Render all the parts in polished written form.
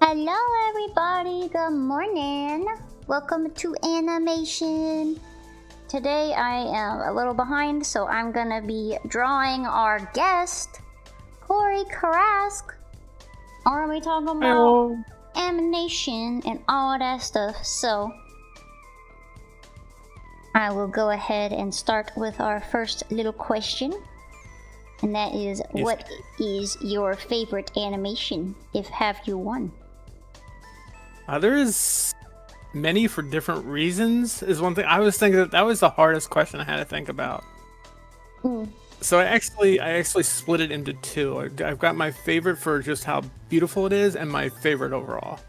Hello everybody, good morning. Welcome to Animation. Today I am a little behind, so I'm gonna be drawing our guest, Corey Karask. Or are we talking about Hello. animation and all that stuff? So I will go ahead and start with our first little question. And that is, Yes. what is your favorite animation, if have you one? There is many for different reasons. Is one thing I was thinking that was the hardest question I had to think about. So I actually split it into two. I've got my favorite for just how beautiful it is, and my favorite overall.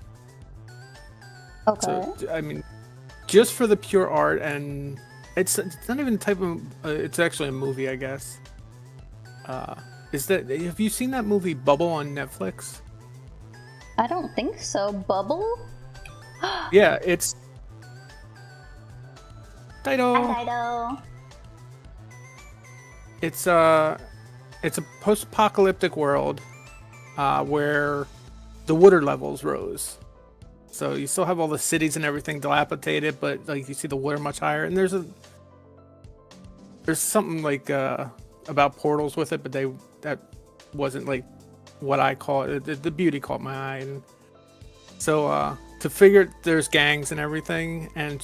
Okay. So I mean, just for the pure art, and it's not even a type of. It's actually a movie, I guess. Have you seen that movie Bubble on Netflix? I don't think so. Bubble? Yeah, it's Dido. Hi, Dido. It's a post-apocalyptic world where the water levels rose. So you still have all the cities and everything dilapidated, but like you see the water much higher. And there's something like about portals with it, but that wasn't like what I call it. The beauty caught my eye, and so to figure there's gangs and everything, and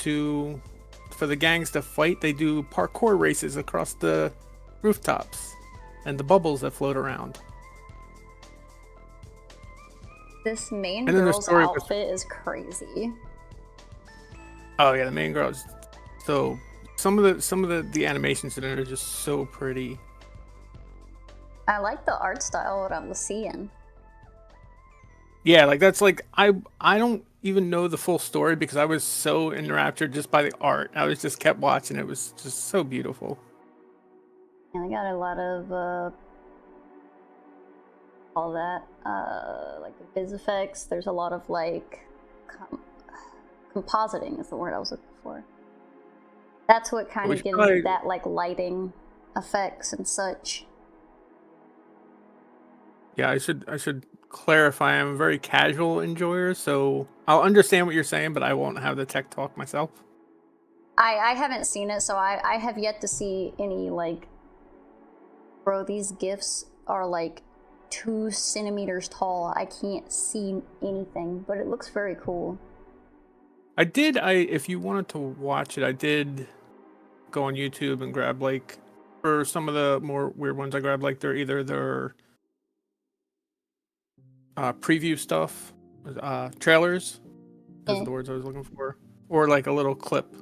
for the gangs to fight, they do parkour races across the rooftops and the bubbles that float around. This main And then the girl's story outfit is crazy. Oh yeah, the main girls. So some of the animations in it are just so pretty. I like the art style that I'm seeing. Yeah, like that's like I don't even know the full story because I was so enraptured just by the art. I was just kept watching. It was just so beautiful. And I got a lot of all that like biz effects. There's a lot of like compositing is the word I was looking for. That's what kind of gives me that like lighting effects and such. Yeah, I should clarify. I'm a very casual enjoyer, so I'll understand what you're saying, but I won't have the tech talk myself. I haven't seen it, so I have yet to see any like. Bro, these GIFs are like 2 centimeters tall. I can't see anything, but it looks very cool. If you wanted to watch it, I did go on YouTube and grab like, for some of the more weird ones, I grabbed like their preview stuff, trailers. Those are the words I was looking for, or like a little clip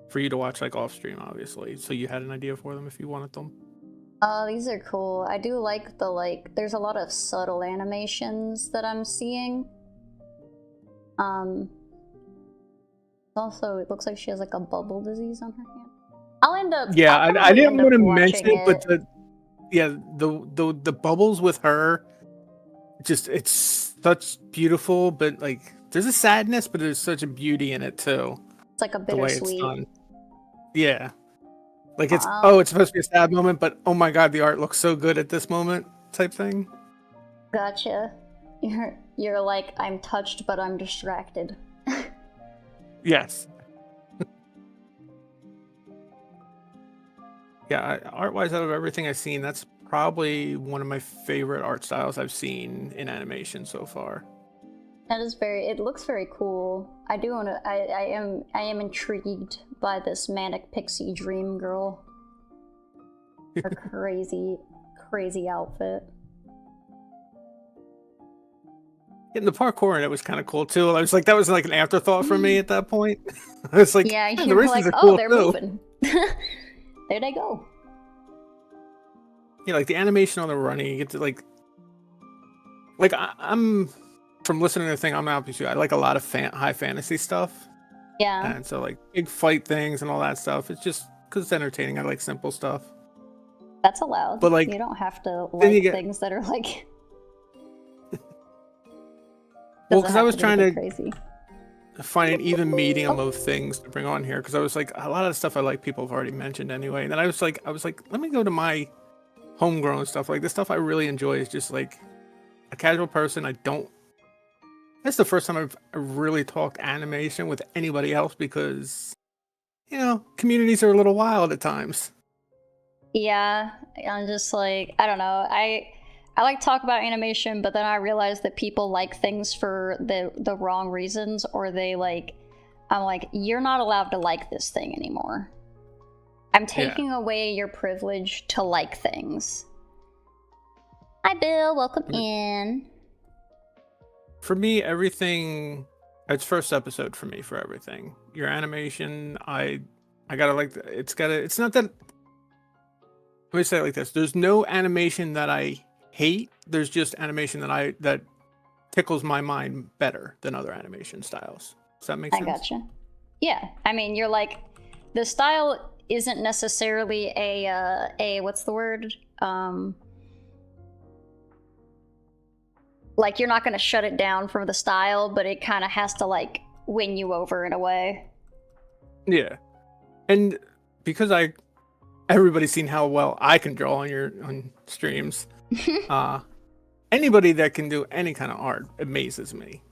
for you to watch like off stream, obviously, so you had an idea for them if you wanted them. Oh, these are cool. I do like there's a lot of subtle animations that I'm seeing. Also, it looks like she has like a bubble disease on her hand. I'll end up. Yeah, I didn't want to mention it, but the bubbles with her, it's such beautiful, but like there's a sadness, but there's such a beauty in it too. It's like a The way it's bittersweet. done. Yeah. Like it's it's supposed to be a sad moment, but oh my god, the art looks so good at this moment type thing. Gotcha. You're like, I'm touched, but I'm distracted. Yes. Yeah, art-wise, out of everything I've seen, that's probably one of my favorite art styles I've seen in animation so far. That is it looks very cool. I do want to, I am intrigued by this manic pixie dream girl. Her crazy outfit. And the parkour in it was kind of cool too. I was like, that was like an afterthought for me at that point. I was like, yeah, the you're races like, are cool they're too. moving. There they go. Yeah, like the animation on the running, you get to like I'm from listening to the thing. I'm obviously I like a lot of high fantasy stuff. Yeah. And so like big fight things and all that stuff. It's just because it's entertaining. I like simple stuff. That's allowed. But like, you don't have to like things that are like. Well, because I was trying to crazy. find an even medium of things to bring on here, because I was like, a lot of the stuff I like people have already mentioned anyway. And then I was like, let me go to my homegrown stuff. Like the stuff I really enjoy is just like a casual person. I don't That's the first time I've really talked animation with anybody else because, communities are a little wild at times. Yeah, I'm just like, I don't know. I like to talk about animation, but then I realize that people like things for the wrong reasons, or I'm like, you're not allowed to like this thing anymore. I'm taking away your privilege to like things. Hi, Bill. Welcome in. For me, everything. It's first episode for me for everything. Your animation, I gotta like. It's not that. Let me say it like this: there's no animation that I hate. There's just animation that tickles my mind better than other animation styles. Does that make sense? I gotcha. Yeah, I mean, you're like, the style isn't necessarily a what's the word? Like, you're not going to shut it down from the style, but it kind of has to like win you over in a way. Yeah, and because everybody's seen how well I can draw on streams. Anybody that can do any kind of art amazes me.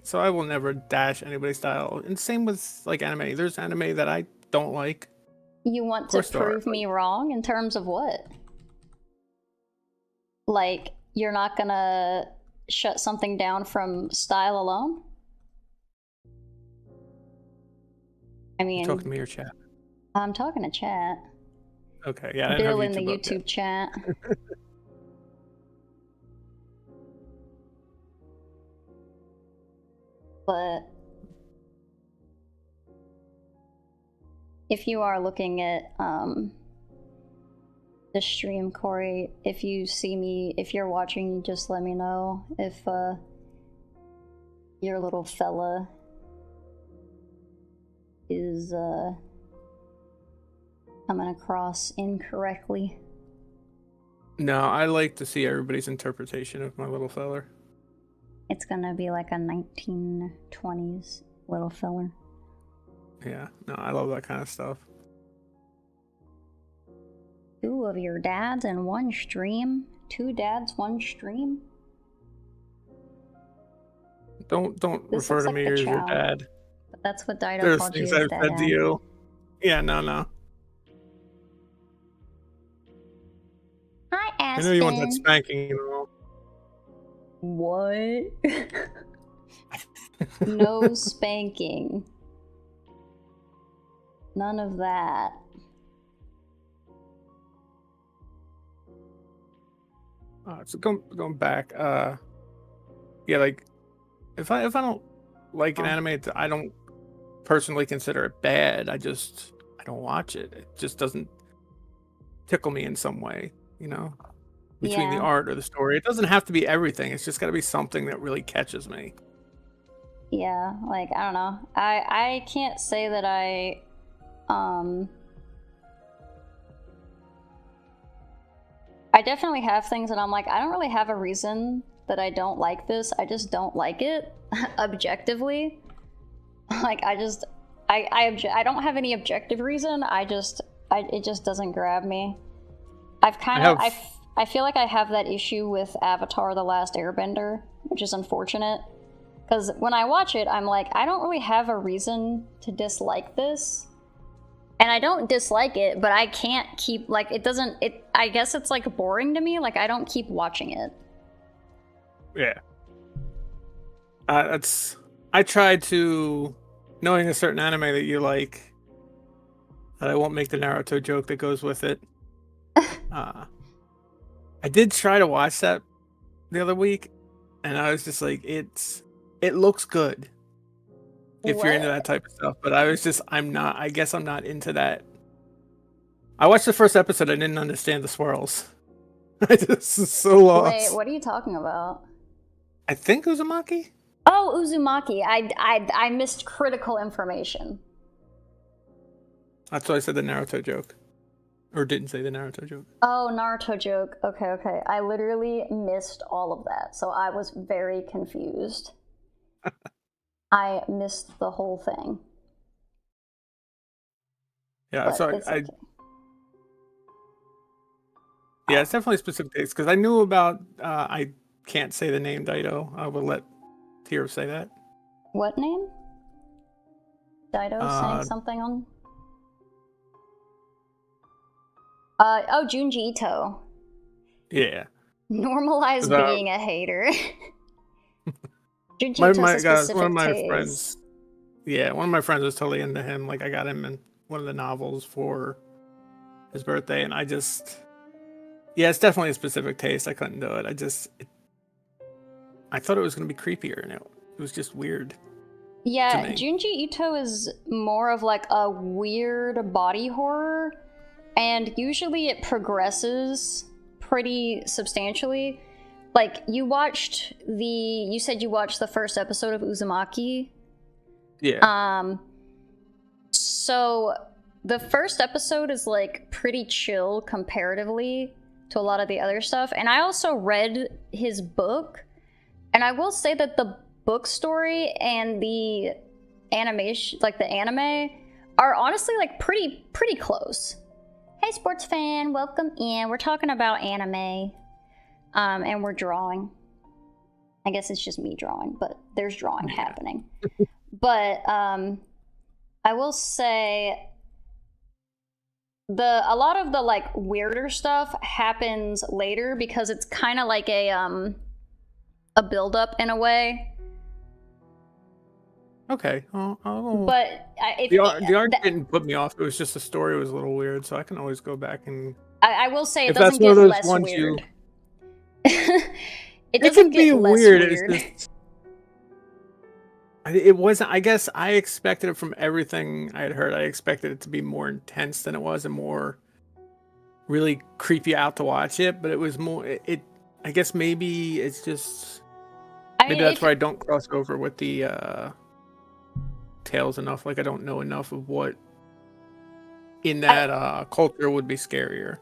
So I will never dash anybody's style. And same with like anime. There's anime that I don't like. You want to prove me wrong in terms of what? Like, you're not gonna shut something down from style alone? I mean, talking to me or chat? I'm talking to chat. Okay, yeah. Bill in the YouTube chat. But if you are looking at the stream, Corey, if you see me, if you're watching, just let me know if your little fella is coming across incorrectly. No, I like to see everybody's interpretation of my little feller. It's gonna be like a 1920s little feller. Yeah, no, I love that kind of stuff. 2 of your dads in one stream? 2 dads, 1 stream? Don't refer to me as your dad. But that's what Dido called you. There's things I've said to you. Yeah, no. Hi, Aspen. I know you want that spanking and all. What? No spanking. None of that. So going back, yeah, like if I don't like an anime, I don't personally consider it bad. I don't watch it. It just doesn't tickle me in some way, between the art or the story. It doesn't have to be everything. It's just got to be something that really catches me. Yeah, like, I don't know. I can't say that I definitely have things that I'm like, I don't really have a reason that I don't like this. I just don't like it objectively. Like, I don't have any objective reason. It just doesn't grab me. I feel like I have that issue with Avatar: The Last Airbender, which is unfortunate. Because when I watch it, I'm like, I don't really have a reason to dislike this. And I don't dislike it, but I can't keep, like, I guess it's, like, boring to me. Like, I don't keep watching it. Yeah. I tried to, knowing a certain anime that you like, that I won't make the Naruto joke that goes with it. I did try to watch that the other week, and I was just like, it looks good if you're into that type of stuff. But I guess I'm not into that. I watched the first episode, I didn't understand the swirls. I just was so lost. Wait, what are you talking about? I think Uzumaki? Oh, Uzumaki. I missed critical information. That's why I said the Naruto joke. Or didn't say the Naruto joke. Oh, Naruto joke. Okay. I literally missed all of that, so I was very confused. I missed the whole thing. Yeah, so okay. Yeah, it's definitely specific dates, because I knew about, I can't say the name Dido. I will let hear her say that. What name? Dido saying something on. Junji Ito. Yeah. Normalize being a hater. Junji Ito's a specific one of my taste. friends. Yeah, one of my friends was totally into him. Like, I got him in one of the novels for his birthday, and it's definitely a specific taste. I couldn't do it. I thought it was going to be creepier, and it was just weird. Yeah, Junji Ito is more of like a weird body horror, and usually it progresses pretty substantially. Like, you said you watched the first episode of Uzumaki. Yeah. So the first episode is like pretty chill comparatively to a lot of the other stuff. And I also read his book, and I will say that the book story and the animation, like the anime, are honestly like pretty close. Hey, sports fan, welcome in. We're talking about anime, and we're drawing. I guess it's just me drawing, but there's drawing happening. But I will say a lot of the like weirder stuff happens later because it's kind of like a build up in a way. Okay. But the art didn't put me off. It was just the story was a little weird, so I can always go back and. I will say it doesn't get less weird. It doesn't get less weird. It's just. It wasn't. I guess I expected it from everything I had heard. I expected it to be more intense than it was, and more really creepy out to watch it. But it was more. I guess maybe it's just. Maybe that's why I don't cross over with the tales enough. Like, I don't know enough of what in that culture would be scarier.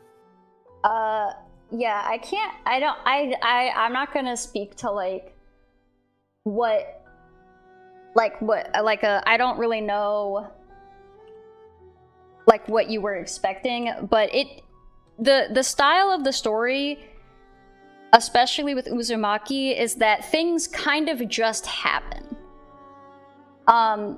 Yeah, I can't. I'm not gonna speak to like what. I don't really know like what you were expecting, but the style of the story, especially with Uzumaki, is that things kind of just happen.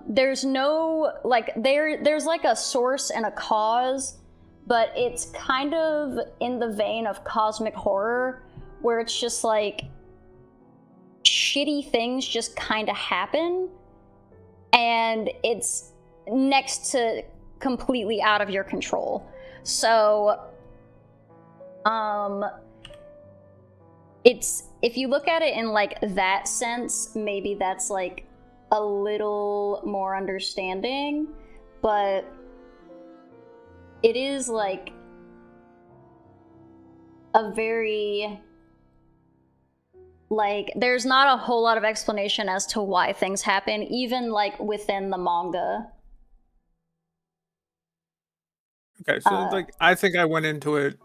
There's no like there's like a source and a cause, but it's kind of in the vein of cosmic horror, where it's just like shitty things just kind of happen, and it's next to completely out of your control. So it's, if you look at it in like that sense, maybe that's like a little more understanding, but it is like a very like, there's not a whole lot of explanation as to why things happen, even like within the manga. Okay, so like, I think I went into it.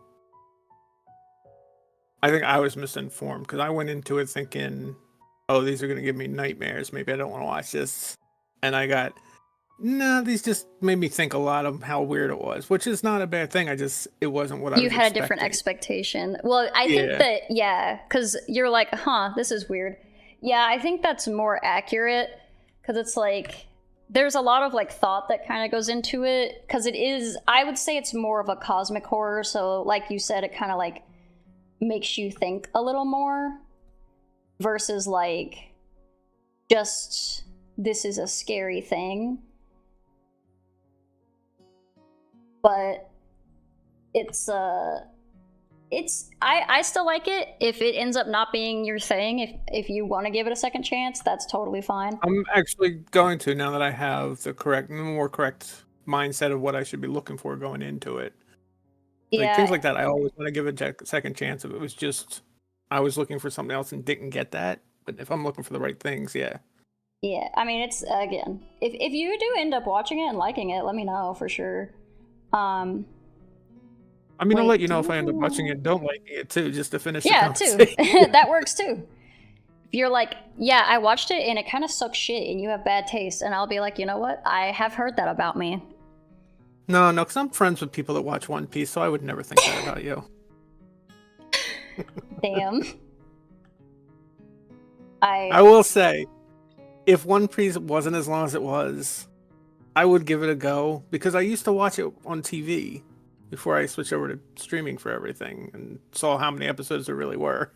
I think I was misinformed because I went into it thinking, "Oh, these are gonna give me nightmares. Maybe I don't want to watch this." And I got, no, these just made me think a lot of how weird it was, which is not a bad thing. It wasn't what I was expecting. You had a different expectation. Well, I think that, yeah, because you're like, this is weird. Yeah, I think that's more accurate, because it's like, there's a lot of like thought that kind of goes into it, because it is, I would say it's more of a cosmic horror, so like you said, it kind of like makes you think a little more, versus like, just, this is a scary thing. But I still like it. If it ends up not being your thing, if you want to give it a second chance, that's totally fine. I'm actually going to, now that I have the more correct mindset of what I should be looking for going into it. Like, things like that, I always want to give it a second chance. If it was just I was looking for something else and didn't get that, but if I'm looking for the right things, yeah. Yeah, I mean, it's, again, if you do end up watching it and liking it, let me know for sure. I mean, I'll let you know if I end up watching it and don't like it too, just to finish the conversation. Yeah, too. That works too. If you're like, yeah, I watched it and it kind of sucks shit and you have bad taste, and I'll be like, you know what? I have heard that about me. No, because I'm friends with people that watch One Piece, so I would never think that about you. Damn. I will say, if One Piece wasn't as long as it was, I would give it a go because I used to watch it on TV before I switched over to streaming for everything and saw how many episodes there really were.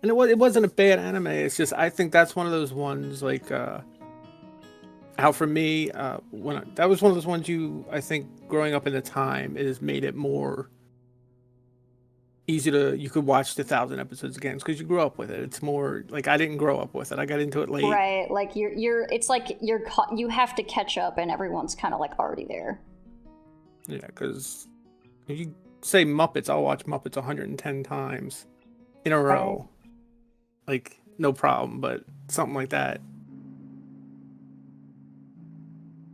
And it wasn't a bad anime. It's just I think that's one of those ones like how for me that was one of those ones I think growing up in the time it has made it more easy you could watch the 1,000 episodes again because you grew up with it. It's more like I didn't grow up with it. I got into it late. Right, like it's like you have to catch up and everyone's kind of like already there. Yeah, because if you say Muppets, I'll watch Muppets 110 times in a row. Right. Like no problem, but something like that.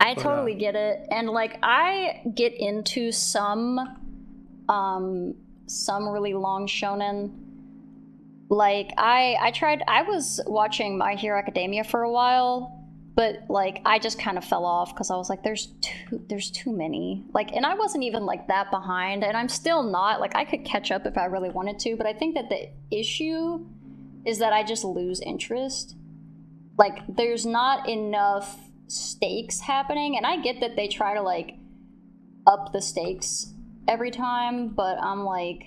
I totally get it. And like I get into some really long shonen. Like I was watching My Hero Academia for a while, but like I just kind of fell off because I was like there's too many. Like, and I wasn't even like that behind, and I'm still not. Like I could catch up if I really wanted to, but I think that the issue is that I just lose interest. Like there's not enough stakes happening, and I get that they try to like up the stakes every time, but I'm like,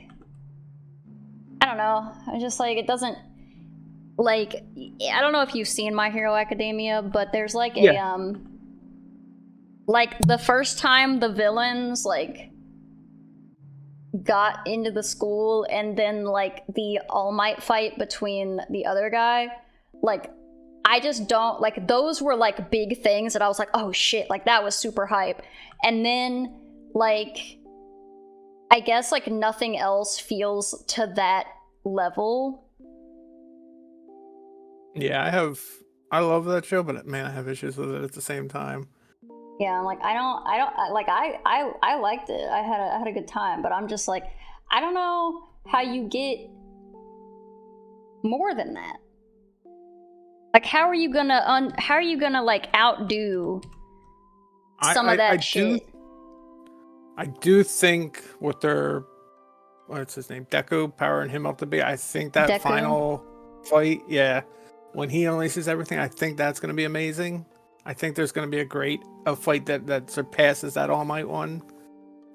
I don't know. I just like it doesn't like I don't know if you've seen My Hero Academia, but there's like a like the first time the villains like got into the school and then like the All Might fight between the other guy, like I just don't like those were like big things that I was like, oh shit, like that was super hype. And then like I guess like nothing else feels to that level. Yeah, I love that show, but man, I have issues with it at the same time. Yeah, I'm like I liked it. I had a good time, but I'm just like I don't know how you get more than that. Like how are you gonna like outdo some of that shit? I do think with their what's his name, Deku powering him up to be. I think that Deku? Final fight, yeah, when he unleashes everything, I think that's going to be amazing. I think there's going to be a fight that surpasses that All Might one.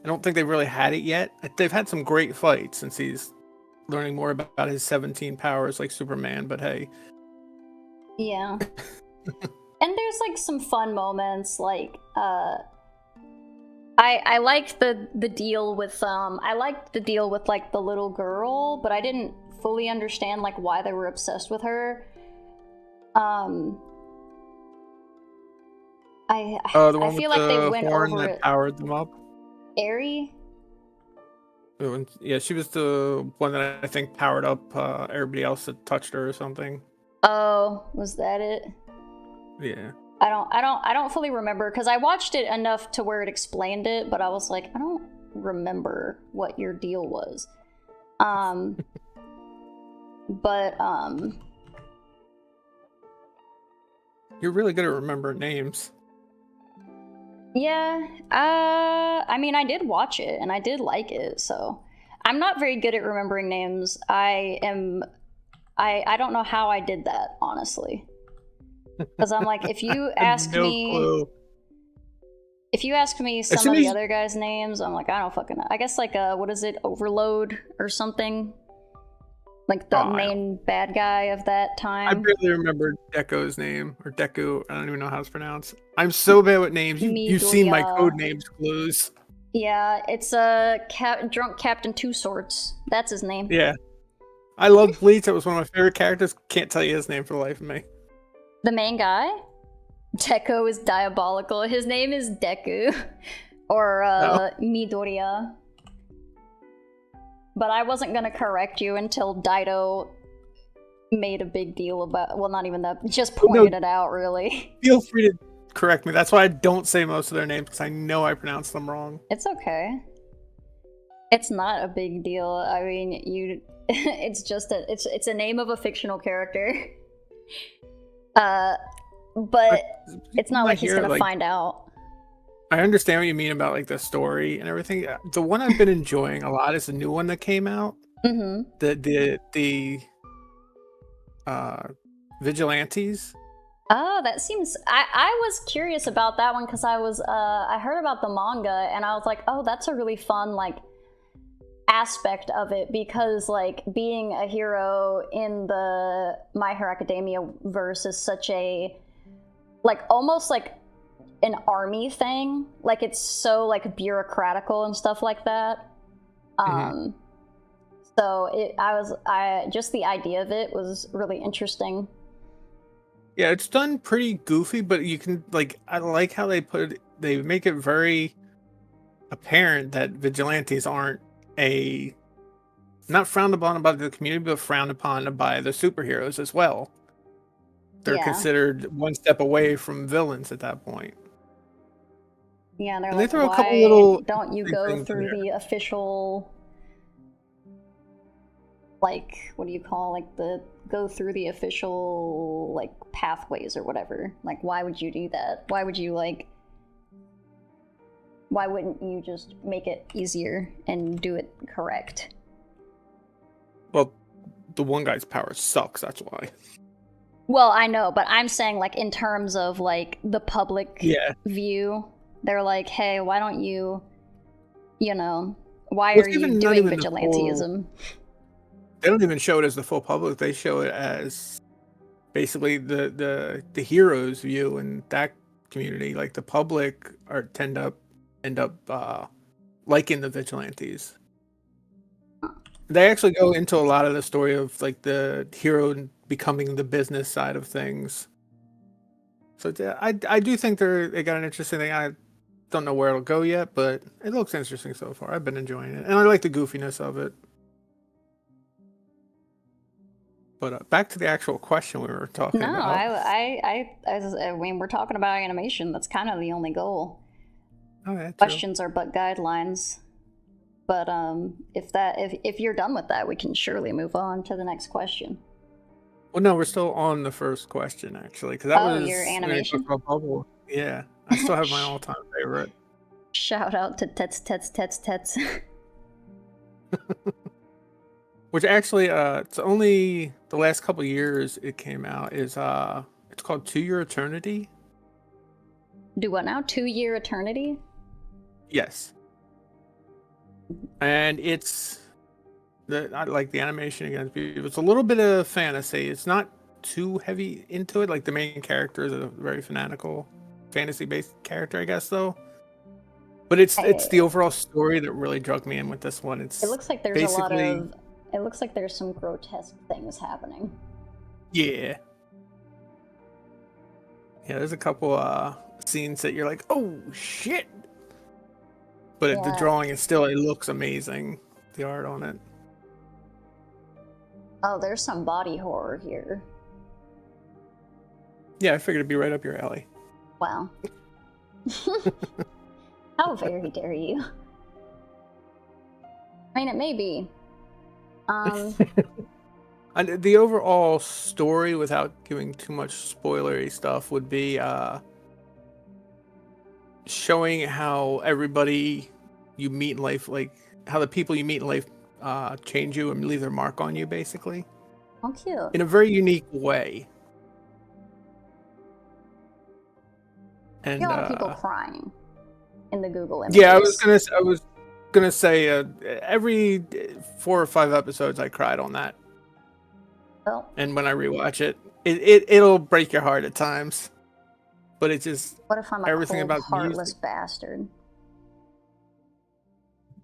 I don't think they've really had it yet. They've had some great fights since he's learning more about his 17 powers like Superman, but hey. Yeah. And there's like some fun moments, like I liked the deal with I liked the deal with like the little girl, but I didn't fully understand like why they were obsessed with her. I feel like they went over that it. Powered them up. Eri? Yeah, she was the one that I think powered up everybody else that touched her or something. Oh, was that it? Yeah. I don't fully remember because I watched it enough to where it explained it, but I was like, I don't remember what your deal was. But you're really good at remembering names. Yeah, I mean, I did watch it and I did like it, so I'm not very good at remembering names. I don't know how I did that, honestly. Because I'm like, if you ask me some of the other guys' names, I'm like, I don't fucking know. I guess like what is it, Overload or something? Like the main bad guy of that time. I barely remember Deku's name, or Deku. I don't even know how it's pronounced. I'm so bad with names. You've seen my code names clues. Yeah, it's Drunk Captain Two Sorts. That's his name. Yeah. I love Bleach. That was one of my favorite characters. Can't tell you his name for the life of me. The main guy? Deku is diabolical. His name is Deku. Or Midoriya. But I wasn't gonna correct you until Dido made a big deal about, well, not even that, just pointed it out, really. Feel free to correct me. That's why I don't say most of their names, because I know I pronounce them wrong. It's okay. It's not a big deal. I mean, it's just it's a name of a fictional character. But it's not like he's gonna find out. I understand what you mean about like the story and everything. The one I've been enjoying a lot is the new one that came out. Mm-hmm. The vigilantes. Oh, that seems. I was curious about that one because I heard about the manga and I was like, oh, that's a really fun like aspect of it because like being a hero in the My Hero Academia verse is such a like almost like an army thing. Like it's so like bureaucratical and stuff like that. So I just the idea of it was really interesting. Yeah, it's done pretty goofy, but you can like I like how they make it very apparent that vigilantes aren't not frowned upon by the community, but frowned upon by the superheroes as well. They're considered one step away from villains at that point. Yeah, they're and like, they throw why a couple little don't you go through the official, like, what do you call, like, go through the official, like, pathways or whatever? Like, why would you do that? Why would you, like, why wouldn't you just make it easier and do it correct? Well, the one guy's power sucks, that's why. Well, I know, but I'm saying, like, in terms of, like, the public view, they're like, hey, why don't you, you know, why are you doing vigilantism? They don't even show it as the full public. They show it as basically the hero's view in that community. Like, the public end up liking the vigilantes. They actually go into a lot of the story of like the hero becoming the business side of things. So I do think they got an interesting thing. I don't know where it'll go yet, but it looks interesting so far. I've been enjoying it, and I like the goofiness of it. But back to the actual question we were talking about. I mean, we're talking about animation. That's kind of the only goal. Oh, yeah, questions are but guidelines. But if you're done with that, we can surely move on to the next question. Well, no, we're still on the first question actually, because that was your animation. Bubble. Yeah, I still have my all-time favorite. Shout out to Tets. Which actually, it's only the last couple years it came out. It's called To Your Eternity. Do what now? 2 Year Eternity? Yes. And I like the animation again. It's a little bit of fantasy. It's not too heavy into it. Like the main character is a very fanatical, fantasy-based character, I guess, though. But it's the overall story that really drug me in with this one. It looks like there's a lot of. It looks like there's some grotesque things happening. Yeah. Yeah, there's a couple scenes that you're like, oh shit. But the drawing is still, it looks amazing. The art on it. Oh, there's some body horror here. Yeah, I figured it'd be right up your alley. Wow. How very dare you? I mean, it may be. And the overall story, without giving too much spoilery stuff, would be showing how everybody you meet in life, like how the people you meet in life change you and leave their mark on you, basically. Oh, cute. In a very unique way. And a lot of people crying in the Google images. Yeah, I was gonna say every 4 or 5 episodes I cried on that. Well, and when I rewatch it'll break your heart at times. But it's just what if I'm a everything cold, about heartless bastard?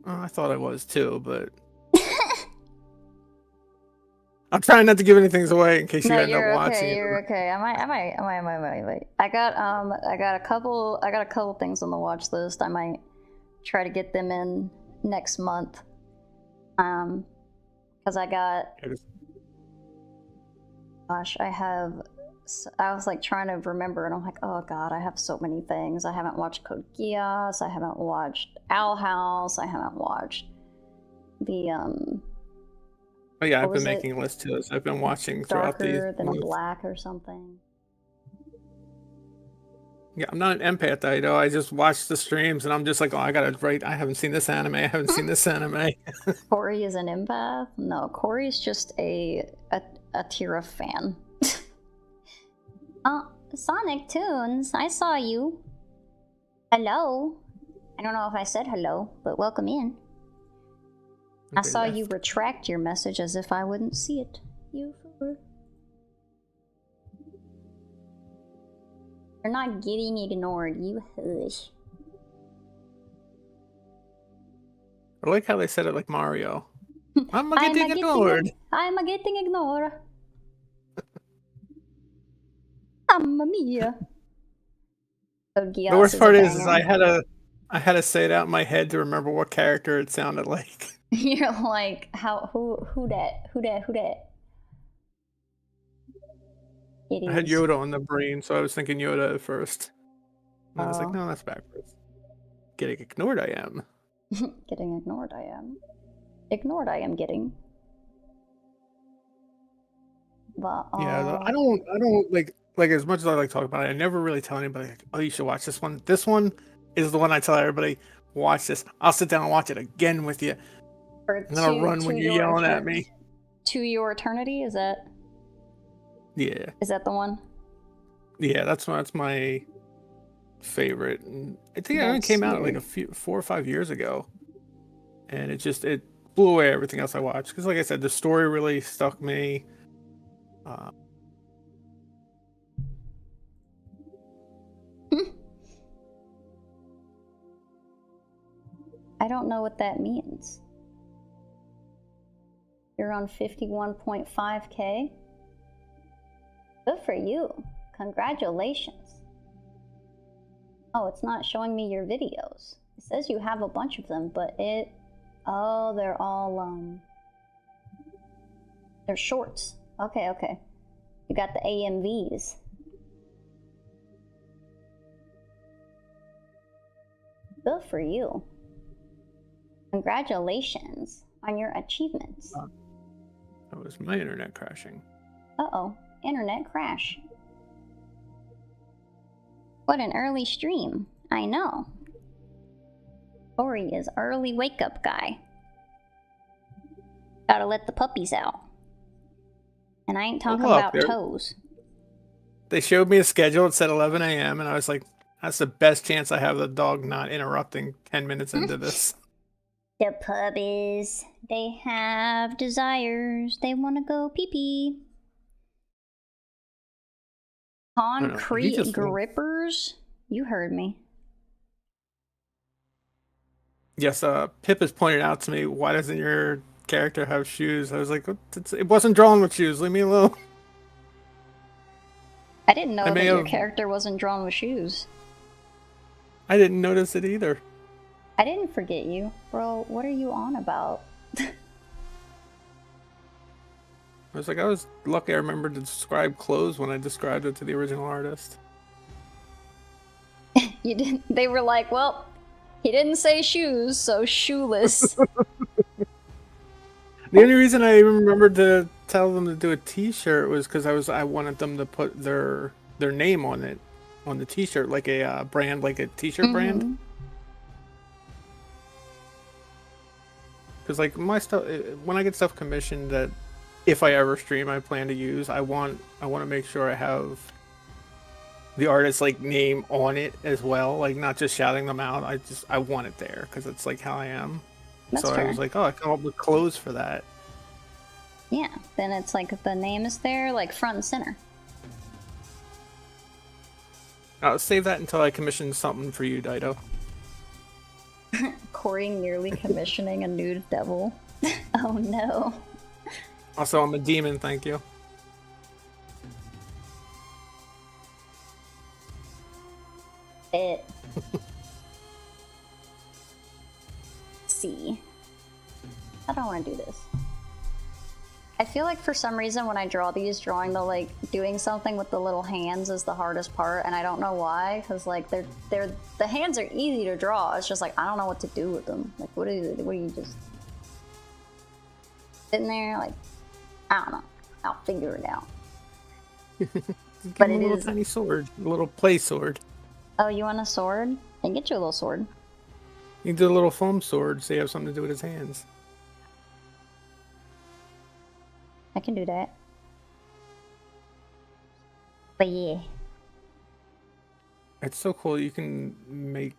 Oh, I thought I was too, but I'm trying not to give anything away in case you end up watching it. You're okay. I might. I got a couple things on the watch list. I might try to get them in next month. Because I was like trying to remember, and I'm like, oh god, I have so many things. I haven't watched Code Geass. I haven't watched Owl House. I haven't watched the Oh yeah, I've been making a list too. So I've been watching throughout these. Darker Than a Black or something. Yeah, I'm not an empath, I know. I just watch the streams, and I'm just like, oh, I gotta write. I haven't seen this anime. I haven't seen this anime. Corey is an empath? No, Corey's just a Tira fan. Sonic Tunes, I saw you. Hello. I don't know if I said hello, but welcome in. I saw you retract your message as if I wouldn't see it. You fool. You're not getting ignored, you hush. I like how they said it like Mario. I'm getting ignored. I'm getting ignored. Mamma mia. The worst part is I had to say it out in my head to remember what character it sounded like. You're like, who that? I had Yoda on the brain, so I was thinking Yoda at first. And I was like, no, that's backwards. Getting ignored I am. Getting ignored I am. Ignored I am getting. But, yeah, I don't like as much as I like talking about it, I never really tell anybody, like, oh, you should watch this one. This one is the one I tell everybody, watch this. I'll sit down and watch it again with you. And then I'll run when you're yelling at me. To Your Eternity, is that? Yeah. Is that the one? Yeah, that's my favorite. And I think it only came out like 4 or 5 years ago. And it blew away everything else I watched. Because like I said, the story really stuck me. I don't know what that means. You're on 51.5K. Good for you. Congratulations. Oh, it's not showing me your videos. It says you have a bunch of them, but oh, they're all, they're shorts. Okay. You got the AMVs. Good for you. Congratulations on your achievements. That was my internet crashing. Uh-oh, internet crash. What an early stream. I know. Ori is early wake-up guy. Gotta let the puppies out. And I ain't talking about toes. They showed me a schedule. It said 11 a.m. and I was like, that's the best chance I have the dog not interrupting 10 minutes into this. The puppies, they have desires. They want to go pee-pee. Concrete grippers? You heard me. Yes, Pip has pointed out to me, why doesn't your character have shoes? I was like, it wasn't drawn with shoes. Leave me alone. I didn't know that your character wasn't drawn with shoes. I didn't notice it either. I didn't forget you. Bro, what are you on about? I was like, I was lucky I remembered to describe clothes when I described it to the original artist. You didn't? They were like, well, he didn't say shoes, so shoeless. The only reason I even remembered to tell them to do a t-shirt was because I wanted them to put their name on it, on the t-shirt, like a brand, like a t-shirt brand. Because like my stuff, when I get stuff commissioned that if I ever stream I plan to use, I want to make sure I have the artist's like name on it as well, like not just shouting them out. I want it there because it's like how I am. That's so fair. I was like, oh, I come up with clothes for that. Yeah, then it's like the name is there, like front and center. I'll save that until I commission something for you, Dido. Corey nearly commissioning a nude devil. Oh no. Also, I'm a demon, thank you. See. I don't want to do this. I feel like for some reason when I draw these, drawing the like doing something with the little hands is the hardest part, and I don't know why, because like the hands are easy to draw. It's just like I don't know what to do with them. Like what do you just sitting there like I don't know. I'll figure it out. But it is a tiny sword, a little play sword. Oh, you want a sword? I can get you a little sword. You can do a little foam sword so you have something to do with his hands. I can do that. But yeah. It's so cool. You can make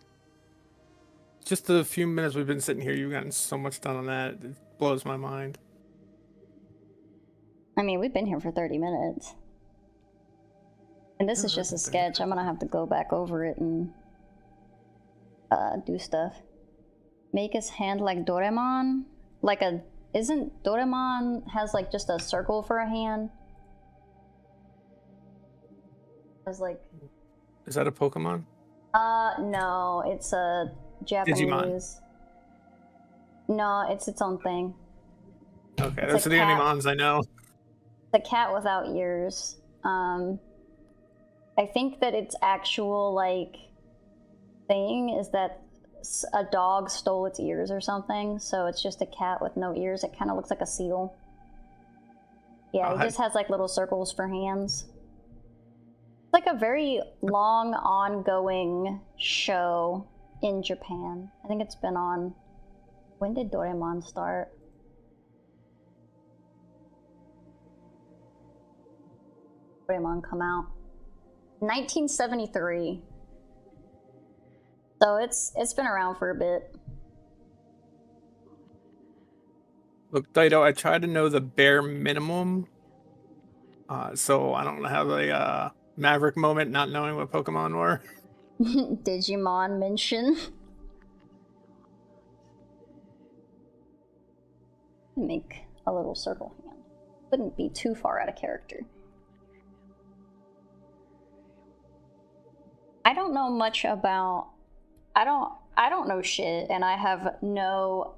just the few minutes we've been sitting here. You've gotten so much done on that. It blows my mind. I mean, we've been here for 30 minutes. And this is just a sketch. I'm gonna have to go back over it and do stuff. Make his hand like Doraemon? Isn't Doraemon has like just a circle for a hand? Has like... Is that a Pokemon? No, it's a Japanese. Digimon. No, it's its own thing. Okay, those are the only mons I know. The cat without ears. I think that its actual like thing is that a dog stole its ears or something, so it's just a cat with no ears. It kind of looks like a seal. Yeah, it just has like little circles for hands. It's like a very long, ongoing show in Japan. I think it's been on... When did Doraemon start? Doraemon come out? 1973. So it's been around for a bit. Look, Dido, I try to know the bare minimum, so I don't have a Maverick moment not knowing what Pokemon were. Digimon mention. Make a little circle hand. Wouldn't be too far out of character. I don't know much about... I don't know shit, and I have no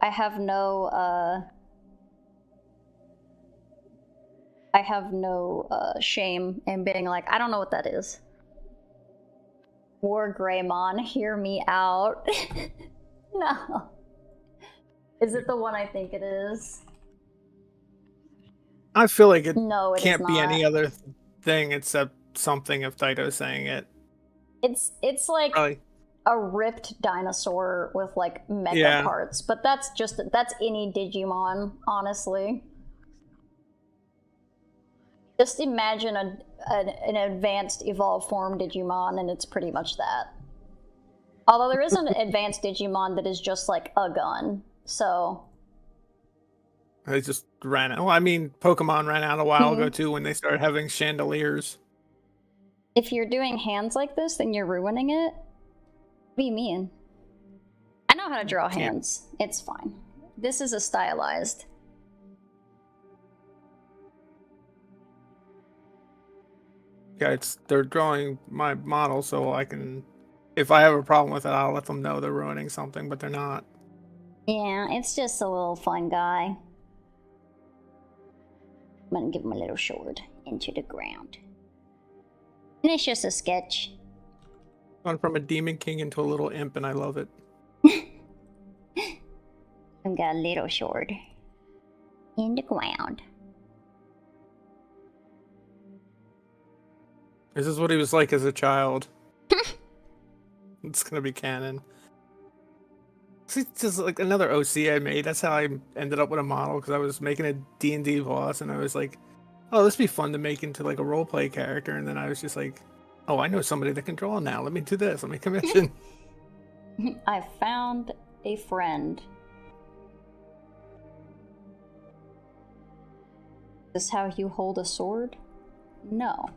shame in being like, I don't know what that is. War Greymon, hear me out. No. Is it the one I think it is? I feel like it No, can't be any other thing except something if Dido's saying it. It's like Probably. A ripped dinosaur with like mecha parts, but that's any Digimon, honestly. Just imagine an advanced evolved form Digimon, and it's pretty much that. Although there is an advanced Digimon that is just like a gun, so... They just ran out. Well, I mean, Pokemon ran out a while ago too when they started having chandeliers. If you're doing hands like this, then you're ruining it. What do you mean? I know how to draw hands. It's fine. This is a stylized. Yeah, they're drawing my model, so I can... If I have a problem with it, I'll let them know they're ruining something, but they're not. Yeah, it's just a little fun guy. I'm gonna give him a little sword into the ground. And it's just a sketch. Gone from a demon king into a little imp, and I love it. I've got a little sword in the ground. This is what he was like as a child. It's gonna be canon. It's just like another OC I made. That's how I ended up with a model, because I was making a D&D boss, and I was like, oh, this would be fun to make into like a roleplay character, and then I was just like, oh, I know somebody that can draw now. Let me do this. Let me commission. I found a friend. Is this how you hold a sword? No.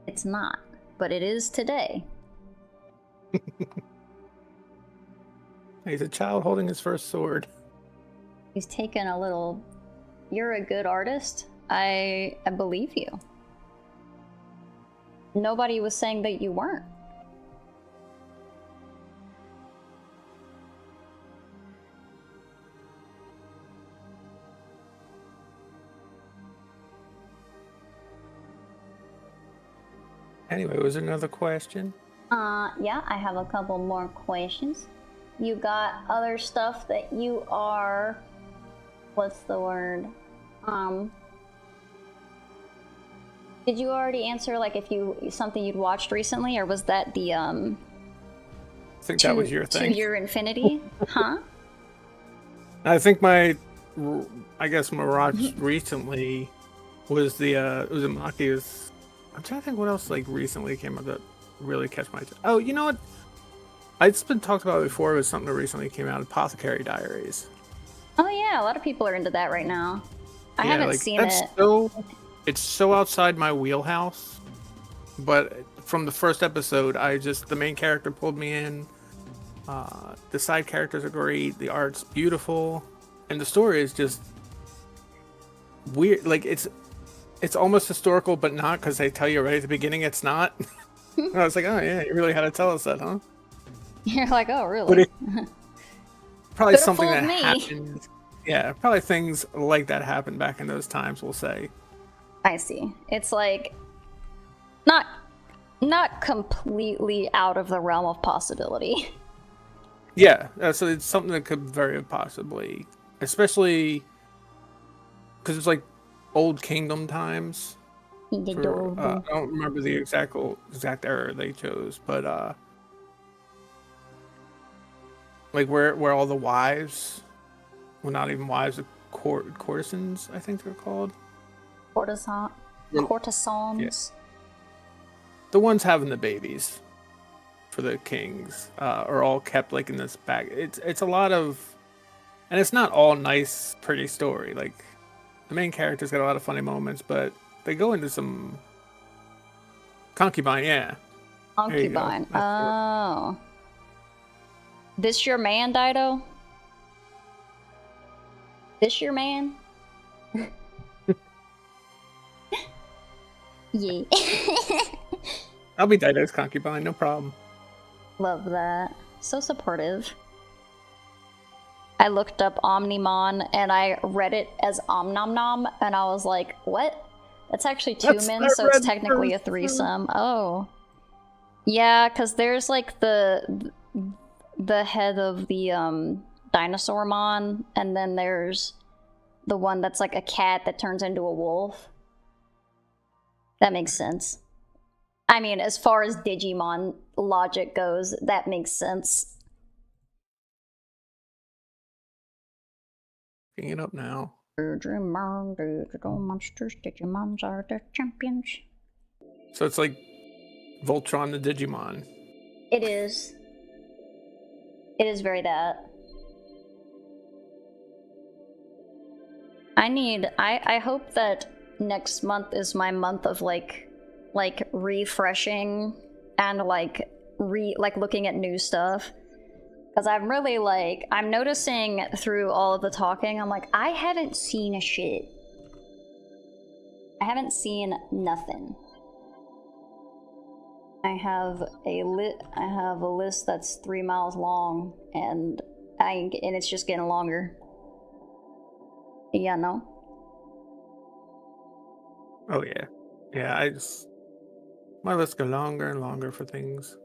It's not, but it is today. He's a child holding his first sword. He's taken a little... You're a good artist. I believe you. Nobody was saying that you weren't. Anyway, was there another question? Yeah, I have a couple more questions. You got other stuff that you are... What's the word? Did you already answer, like, if something you'd watched recently, or was that the, I think that was your thing. To Your Infinity? Huh? I think I guess Mirage recently was the Uzumaki's. I'm trying to think what else like recently came up that really catch my attention. Oh, you know what? It's been talked about before. It was something that recently came out, Apothecary Diaries. Oh yeah, a lot of people are into that right now. I haven't seen it. It's so outside my wheelhouse. But from the first episode, the main character pulled me in. The side characters are great. The art's beautiful, and the story is just weird. Like it's almost historical, but not, because they tell you right at the beginning it's not. And I was like, oh yeah, you really had to tell us that, huh? You're like, oh really? Probably something that happened. Yeah, probably things like that happened back in those times. We'll say. I see. It's like not completely out of the realm of possibility. Yeah, so it's something that could very possibly, especially because it's like old kingdom times. I don't remember the exact era they chose, but like where all the wives, well, not even wives, the courtesans, I think they're called. Courtesans. Yeah. The ones having the babies for the kings are all kept like in this bag. It's a lot of, and it's not all nice, pretty story. Like the main character's got a lot of funny moments, but they go into some concubine. Yeah, concubine. Oh, this your man, Dido? This your man? Yeah. I'll be Dido's concubine, no problem. Love that. So supportive. I looked up Omnimon and I read it as Omnomnom, and I was like, what? That's actually two men, so it's technically a threesome. Oh. Yeah, because there's like the head of the Dinosaurmon, and then there's the one that's like a cat that turns into a wolf. That makes sense. I mean, as far as Digimon logic goes, that makes sense. Picking it up now. Digimon, digital monsters, Digimons are the champions. So it's like Voltron the Digimon. It is. It is very that. I hope that next month is my month of like refreshing and like looking at new stuff, because I'm really I'm noticing through all of the talking, I'm like, I haven't seen a shit. I haven't seen nothing. I have a list that's 3 miles long, and it's just getting longer. Yeah, no. Oh yeah, yeah. My list go longer and longer for things.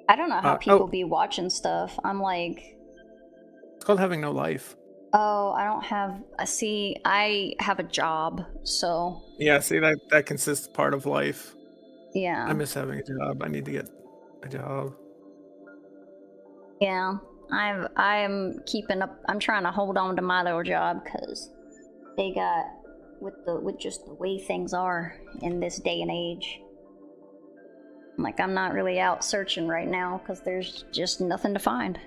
I don't know how people be watching stuff. I'm like, it's called having no life. Oh, I don't have. See, I have a job, so. Yeah, see that consists part of life. Yeah. I miss having a job. I need to get a job. Yeah, I'm keeping up. I'm trying to hold on to my little job because they got with just the way things are in this day and age. I'm not really out searching right now because there's just nothing to find.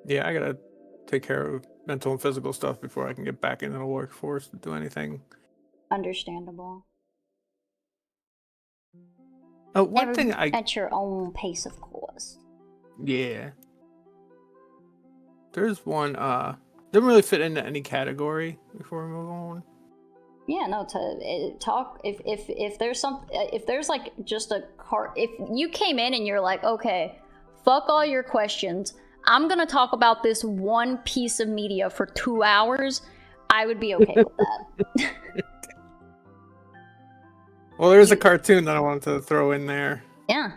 Yeah, I gotta take care of mental and physical stuff before I can get back into the workforce to do anything. Understandable. Oh, one thing at your own pace, of course. Yeah. There's one didn't really fit into any category before we move on. Yeah, no, to talk if there's like just a car, if you came in and you're like, okay, fuck all your questions, I'm gonna talk about this one piece of media for 2 hours, I would be okay with that. Well, there's a cartoon that I wanted to throw in there. Yeah.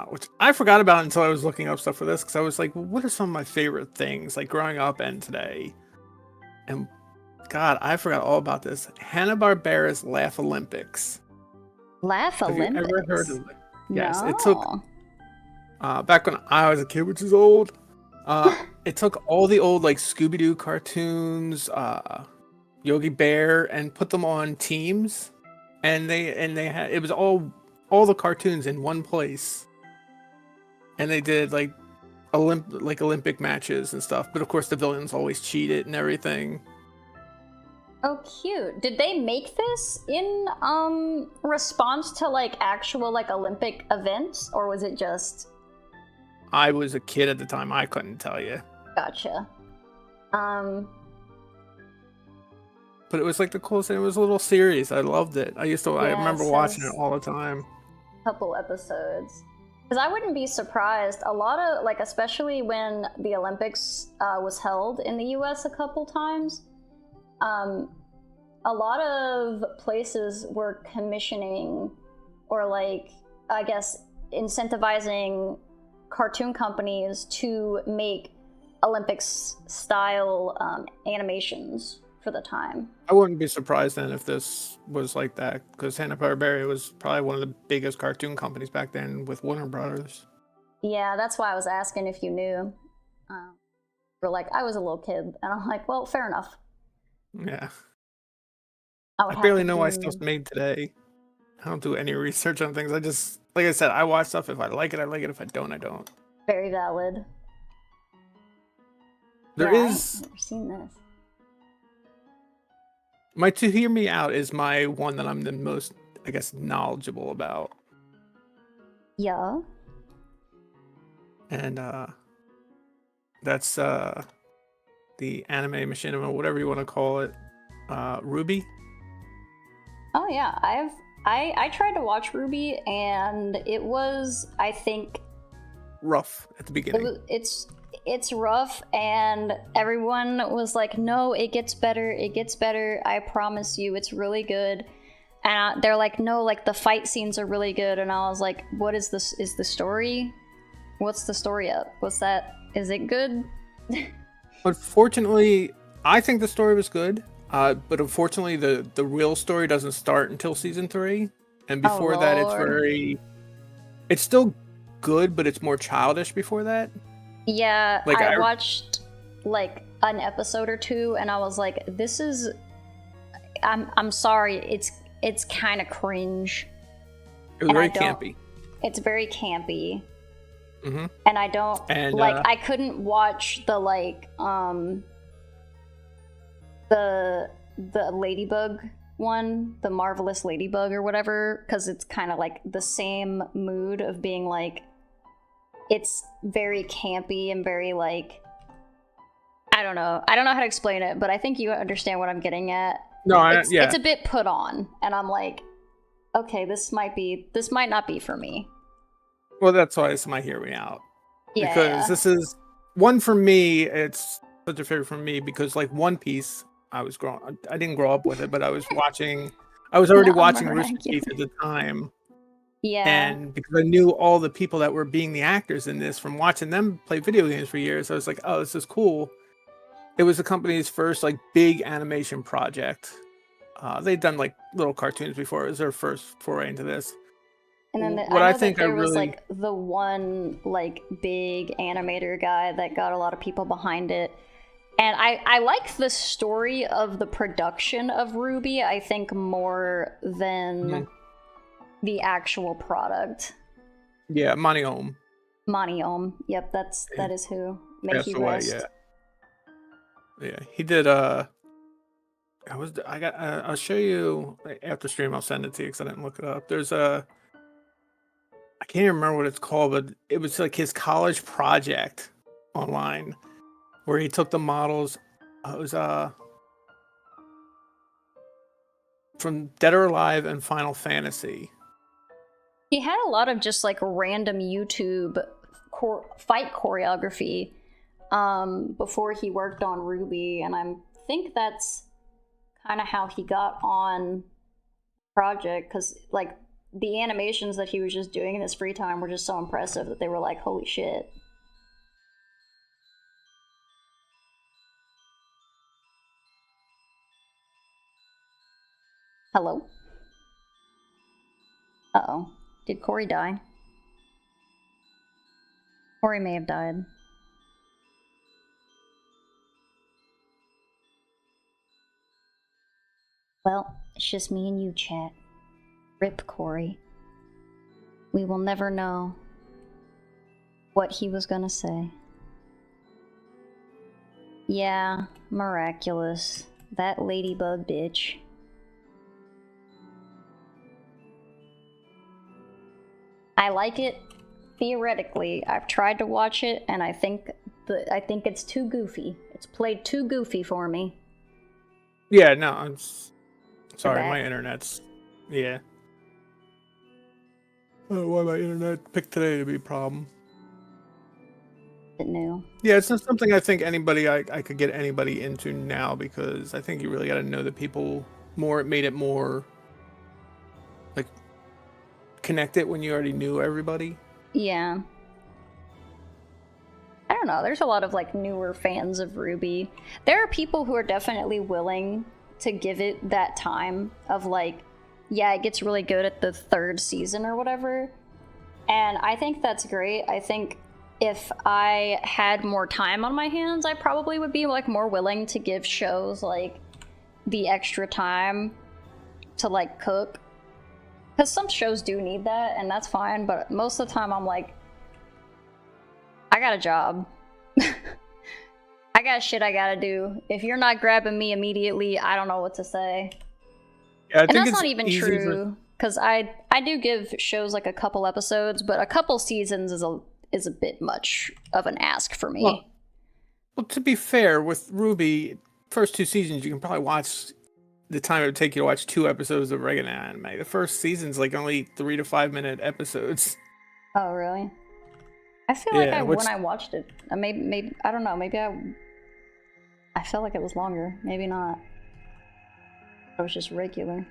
Which I forgot about until I was looking up stuff for this, because I was like, well, what are some of my favorite things, like growing up and today? And God, I forgot all about this. Hanna-Barbera's Laugh Olympics. Laugh Olympics? Have you ever heard of it? Yes, no. It took back when I was a kid, which is old. it took all the old like Scooby-Doo cartoons, Yogi Bear, and put them on teams, and they had it was all the cartoons in one place, and they did like Olympic matches and stuff. But of course, the villains always cheated and everything. Oh, cute. Did they make this in response to like actual like Olympic events, or was it just? I was a kid at the time. I couldn't tell you. Gotcha. But it was like the coolest thing. It was a little series. I loved it. I remember watching it all the time. Couple episodes. Because I wouldn't be surprised. A lot of, like, especially when the Olympics was held in the US a couple times, a lot of places were commissioning or, like, I guess, incentivizing cartoon companies to make Olympics-style animations for the time. I wouldn't be surprised then if this was like that, because Hanna-Barbera was probably one of the biggest cartoon companies back then with Warner Brothers. Yeah, that's why I was asking if you knew. But like, I was a little kid, and I'm like, well, fair enough. Yeah. I barely know why stuff's made today. I don't do any research on things. I just, like I said, I watch stuff. If I like it, I like it. If I don't, I don't. Very valid. I've never seen this. My To Hear Me Out is my one that I'm the most, I guess, knowledgeable about. Yeah. And that's the Ani-May-tion, or whatever you want to call it. Ruby. Oh yeah, I tried to watch Ruby, and it was, I think, rough at the beginning. It's rough, and everyone was like, no, it gets better, I promise you, it's really good. And they're like, no, like the fight scenes are really good. And I was like, what is this? Is the story? What's the story up? What's that? Is it good? Unfortunately, I think the story was good. But unfortunately, the real story doesn't start until season 3. And before that, it's still good, but it's more childish before that. Yeah, like, I watched like an episode or two, and I was like, this is, I'm sorry, it's kind of cringe. It was very campy. It's very campy. Mm-hmm. And I don't, I couldn't watch the, like, the Ladybug one, the Marvelous Ladybug or whatever, because it's kind of like the same mood of being like, it's very campy and very like, I don't know how to explain it, but I think you understand what I'm getting at. No, it's a bit put on, and I'm like, okay, this might not be for me. Well, that's why it's my Hear Me Out. Yeah, because this is one for me. It's such a favorite for me because, like, One Piece, I didn't grow up with it, but I was already watching Rooster Teeth at the time. Yeah. And because I knew all the people that were being the actors in this from watching them play video games for years, I was like, oh, this is cool. It was the company's first like big animation project. They'd done like little cartoons before. It was their first foray into this. And then there was like the one like big animator guy that got a lot of people behind it. And I like the story of the production of Ruby, I think, more than the actual product. Yeah, Mani-Ohm. Yep, that is who. May he rest. Yeah, he did. I'll show you after stream. I'll send it to you because I didn't look it up. There's I can't even remember what it's called, but it was like his college project online where he took the models. It was from Dead or Alive and Final Fantasy. He had a lot of just like random YouTube fight choreography before he worked on Ruby, and I think that's kind of how he got on project, because like the animations that he was just doing in his free time were just so impressive that they were like, holy shit. Hello? Uh-oh. Did Corey die? Corey may have died. Well, it's just me and you, chat. Rip Corey. We will never know what he was gonna say. Yeah, miraculous. That ladybug bitch. I like it theoretically. I've tried to watch it, and I think it's too goofy. It's played too goofy for me. Yeah, no, I'm sorry, my internet's yeah. I don't know why my internet picked today to be a problem. It new. Yeah, it's not something I think I could get anybody into now, because I think you really got to know the people more. It made it more like connected when you already knew everybody. Yeah. I don't know. There's a lot of like newer fans of RWBY. There are people who are definitely willing to give it that time of like, yeah, it gets really good at the 3rd season or whatever. And I think that's great. I think if I had more time on my hands, I probably would be like more willing to give shows like the extra time to like cook. Because some shows do need that, and that's fine, but most of the time I'm like, I got a job. I got shit I gotta do. If you're not grabbing me immediately, I don't know what to say. Yeah, and that's not even true, because I do give shows like a couple episodes, but a couple seasons is a bit much of an ask for me. Well, to be fair, with RWBY, first 2 seasons you can probably watch the time it would take you to watch 2 episodes of regular anime. The first season's like only 3 to 5 minute episodes. Oh, really? I feel like when I watched it, maybe I don't know. Maybe I felt like it was longer. Maybe not. It was just regular.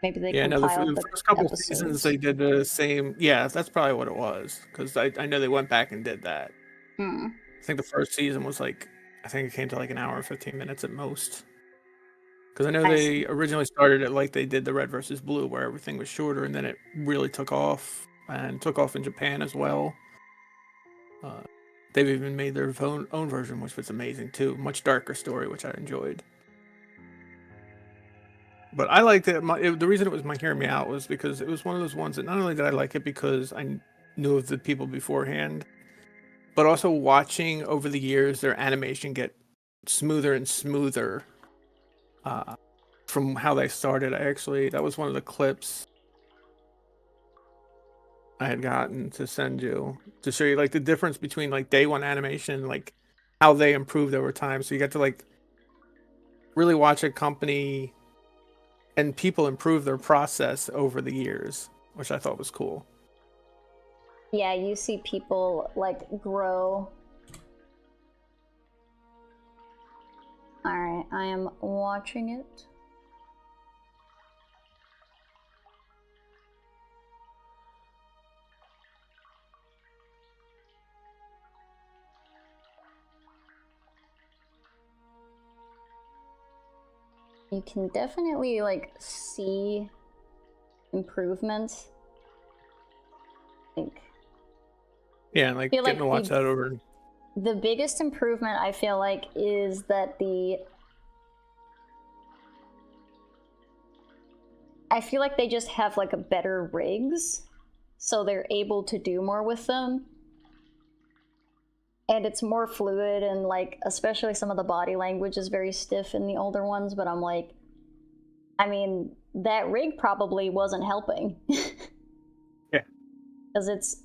Maybe they compiled the first couple seasons they did the same. Yeah, that's probably what it was. Because I know they went back and did that. Hmm. I think the first season was like, I think it came to like an hour and 15 minutes at most. Because I know they originally started it like they did the Red versus Blue, where everything was shorter, and then it really took off, and took off in Japan as well. They've even made their own version, which was amazing too. Much darker story, which I enjoyed. But I liked it. The reason it was my Hear Me Out was because it was one of those ones that not only did I like it because I knew of the people beforehand, but also watching over the years their animation get smoother and smoother. From how they started, that was one of the clips I had gotten to send you to show you like the difference between like day one animation, like how they improved over time. So you get to like really watch a company and people improve their process over the years, which I thought was cool. Yeah, you see people like grow. Alright, I am watching it. You can definitely like see improvements. I think. Yeah, like getting to watch that over. The biggest improvement I feel like is that I feel like they just have like a better rigs, so they're able to do more with them. And it's more fluid, and like especially some of the body language is very stiff in the older ones, but I'm like, I mean, that rig probably wasn't helping. Yeah. Because it's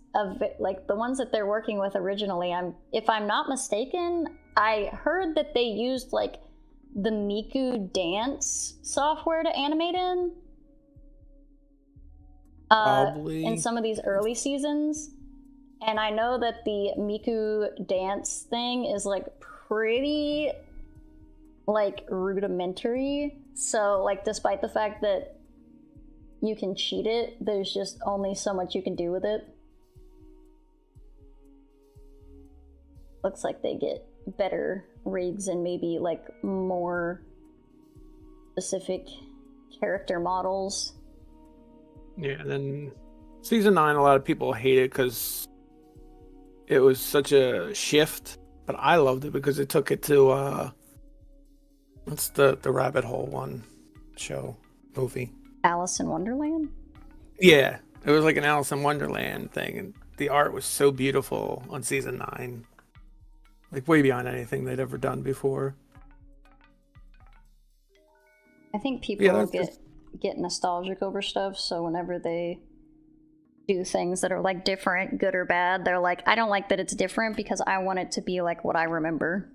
like the ones that they're working with originally, if I'm not mistaken, I heard that they used like the Miku dance software to animate in. Probably. In some of these early seasons. And I know that the Miku dance thing is like pretty like rudimentary. So like despite the fact that you can cheat it, there's just only so much you can do with it. Looks like they get better rigs and maybe like more specific character models. Yeah, and then season 9, a lot of people hate it because it was such a shift, but I loved it because it took it to what's the rabbit hole one? show movie. Alice in Wonderland? Yeah, it was like an Alice in Wonderland thing, and the art was so beautiful on season 9, like way beyond anything they'd ever done before. I think people get nostalgic over stuff, so whenever they do things that are like different, good or bad, they're like, I don't like that it's different because I want it to be like what I remember.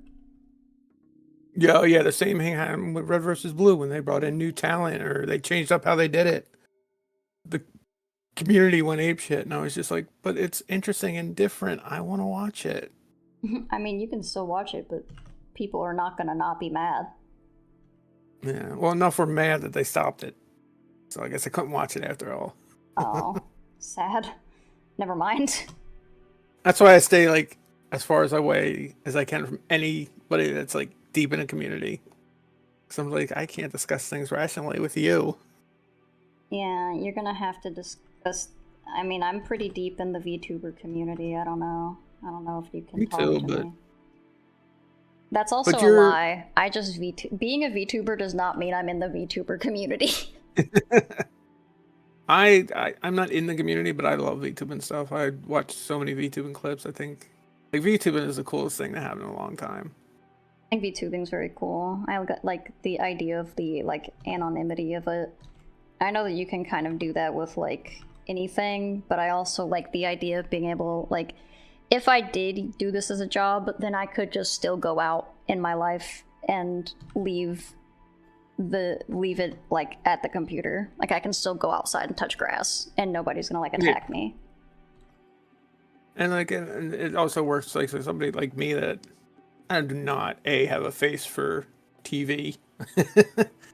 Yeah, yeah, the same thing happened with Red versus Blue when they brought in new talent or they changed up how they did it. The community went apeshit, and I was just like, but it's interesting and different. I want to watch it. I mean, you can still watch it, but people are not going to not be mad. Yeah, well, enough were mad that they stopped it. So I guess I couldn't watch it after all. Oh, sad. Never mind. That's why I stay like as far as away as I can from anybody that's like deep in a community. Because I'm like, I can't discuss things rationally with you. Yeah, you're gonna have to discuss. I mean, I'm pretty deep in the VTuber community. I don't know if you can talk to me. That's also a lie. I just being a VTuber does not mean I'm in the VTuber community. I'm not in the community, but I love VTubing stuff. I watch so many VTubing clips. I think like VTubing is the coolest thing to happen in a long time. I think VTubing's very cool. I got like the idea of the like anonymity of it. I know that you can kind of do that with like anything, but I also like the idea of being able, like, if I did do this as a job, then I could just still go out in my life and leave it like at the computer. Like I can still go outside and touch grass and nobody's gonna like attack me. And like and it also works like for somebody like me that I do not have a face for TV.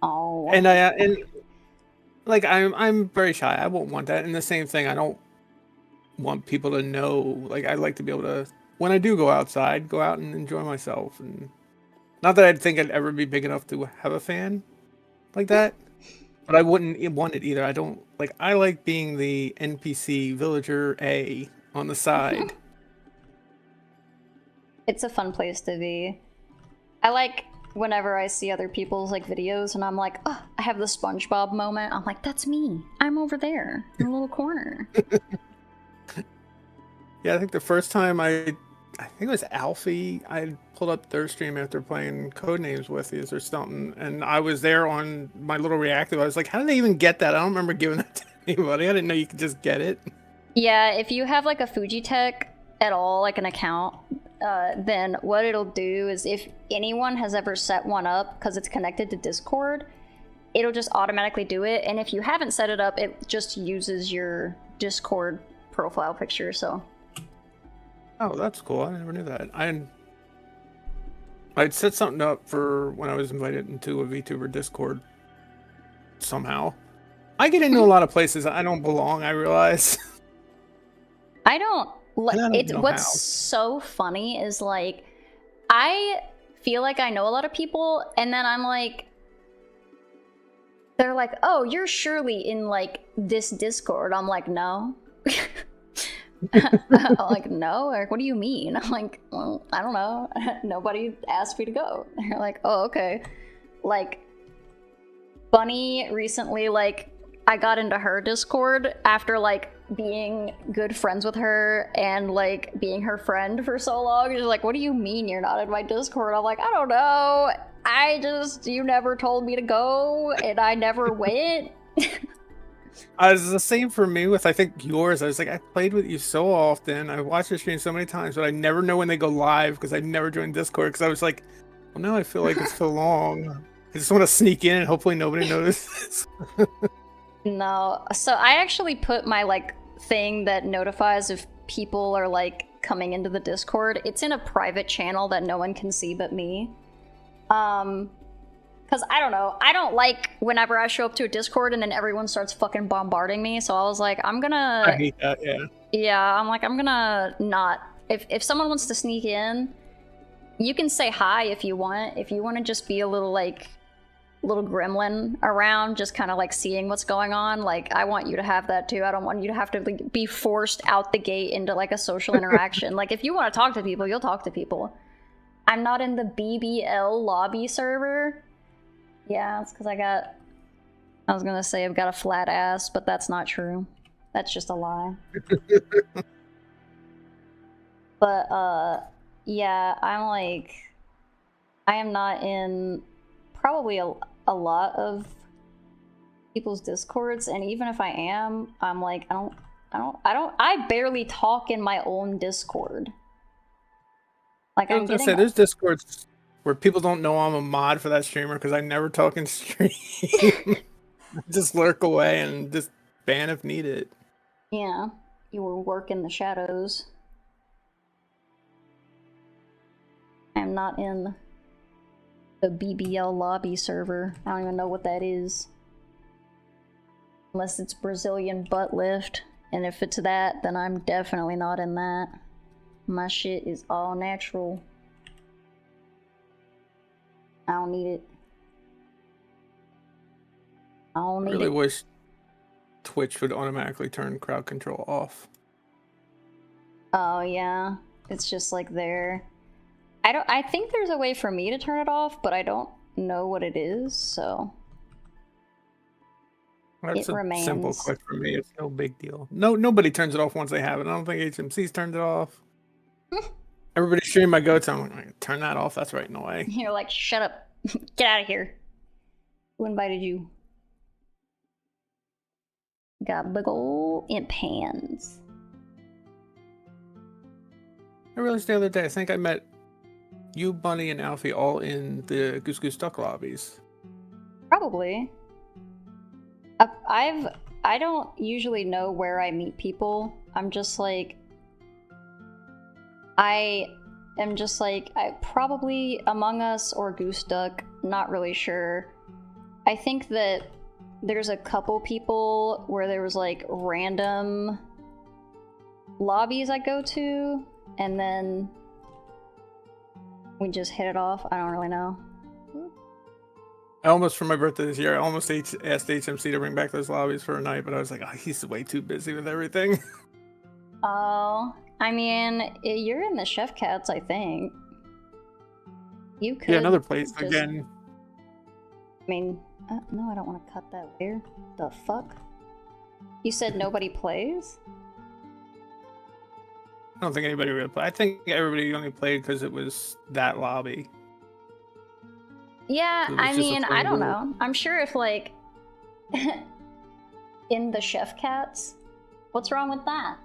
Oh. And like I'm very shy. I won't want that. And the same thing, I don't want people to know. Like I like to be able to, when I do go outside, go out and enjoy myself. And not that I'd think I'd ever be big enough to have a fan like that, but I wouldn't want it either. I like being the NPC villager A on the side. It's a fun place to be. I like whenever I see other people's like videos and I'm like, oh, I have the SpongeBob moment. I'm like, that's me. I'm over there in a little corner. Yeah, I think the first time I think it was Alfie, I pulled up their stream after playing Codenames with you or something, and I was there on my little reactive. I was like, how did they even get that? I don't remember giving that to anybody. I didn't know you could just get it. Yeah, if you have like a Fujitech at all, like an account, then what it'll do is if anyone has ever set one up, because it's connected to Discord, it'll just automatically do it. And if you haven't set it up, it just uses your Discord profile picture, so... Oh, that's cool. I never knew that. I'd set something up for when I was invited into a VTuber Discord somehow. I get into a lot of places I don't belong, I realize. I don't what's so funny is like I feel like I know a lot of people and then I'm like, they're like, oh, you're surely in like this Discord. I'm like, no. I'm like, no, like, what do you mean? I'm like, well, I don't know. Nobody asked me to go. They're like, oh, okay. Like, Bunny recently, like, I got into her Discord after like being good friends with her and like being her friend for so long. She's like, what do you mean you're not in my Discord? I'm like, I don't know. You never told me to go and I never went. It's the same for me with, I think, yours. I was like, I played with you so often. I watched your stream so many times, but I never know when they go live because I never joined Discord because I was like, well, now I feel like it's so long. I just want to sneak in and hopefully nobody notices. No. So I actually put my, like, thing that notifies if people are, like, coming into the Discord. It's in a private channel that no one can see but me. Because I don't know, I don't like whenever I show up to a Discord and then everyone starts fucking bombarding me, so I was like, I'm gonna... I hate that, yeah. Yeah, I'm like, I'm gonna not... If someone wants to sneak in, you can say hi if you want. If you want to just be a little, like, little gremlin around, just kind of, like, seeing what's going on, like, I want you to have that, too. I don't want you to have to, like, be forced out the gate into, like, a social interaction. Like, if you want to talk to people, you'll talk to people. I'm not in the BBL lobby server. Yeah, it's because I got I was gonna say I've got a flat ass, but that's not true. That's just a lie. But, yeah, I am not in probably a lot of people's discords, and even if I am, I'm like, I barely talk in my own Discord. Like, I was gonna say, there's discords where people don't know I'm a mod for that streamer because I never talk in stream. I just lurk away and just ban if needed. Yeah, you will work in the shadows. I'm not in the BBL lobby server. I don't even know what that is. Unless it's Brazilian butt lift. And if it's that, then I'm definitely not in that. My shit is all natural. I don't need it. I don't need it. I really wish Twitch would automatically turn crowd control off. Oh yeah, it's just like there. I think there's a way for me to turn it off, but I don't know what it is, so That's it a remains. simple click for me. It's no big deal. Nobody turns it off once they have it. I don't think HMC's turned it off. Everybody stream I go to, I'm like, turn that off. That's right in the way. You're like, shut up. Get out of here. Who invited you? Got big ol' imp hands. I realized the other day, I think I met you, Bunny, and Alfie all in the Goose Goose Duck lobbies. Probably. I don't usually know where I meet people. I'm just like, I probably Among Us or Goose Duck, not really sure. I think that there's a couple people where there was like random lobbies I go to, and then we just hit it off. I don't really know. I almost, for my birthday this year, I almost asked HMC to bring back those lobbies for a night, but I was like, oh, he's way too busy with everything. Oh, I mean, you're in the Chef Cats, I think. You could. Yeah, another place just... again. I mean, no, I don't want to cut that. Where the fuck? You said nobody plays? I don't think anybody really played. I think everybody only played because it was that lobby. Yeah, I mean, I don't know. I'm sure if, like, in the Chef Cats, what's wrong with that?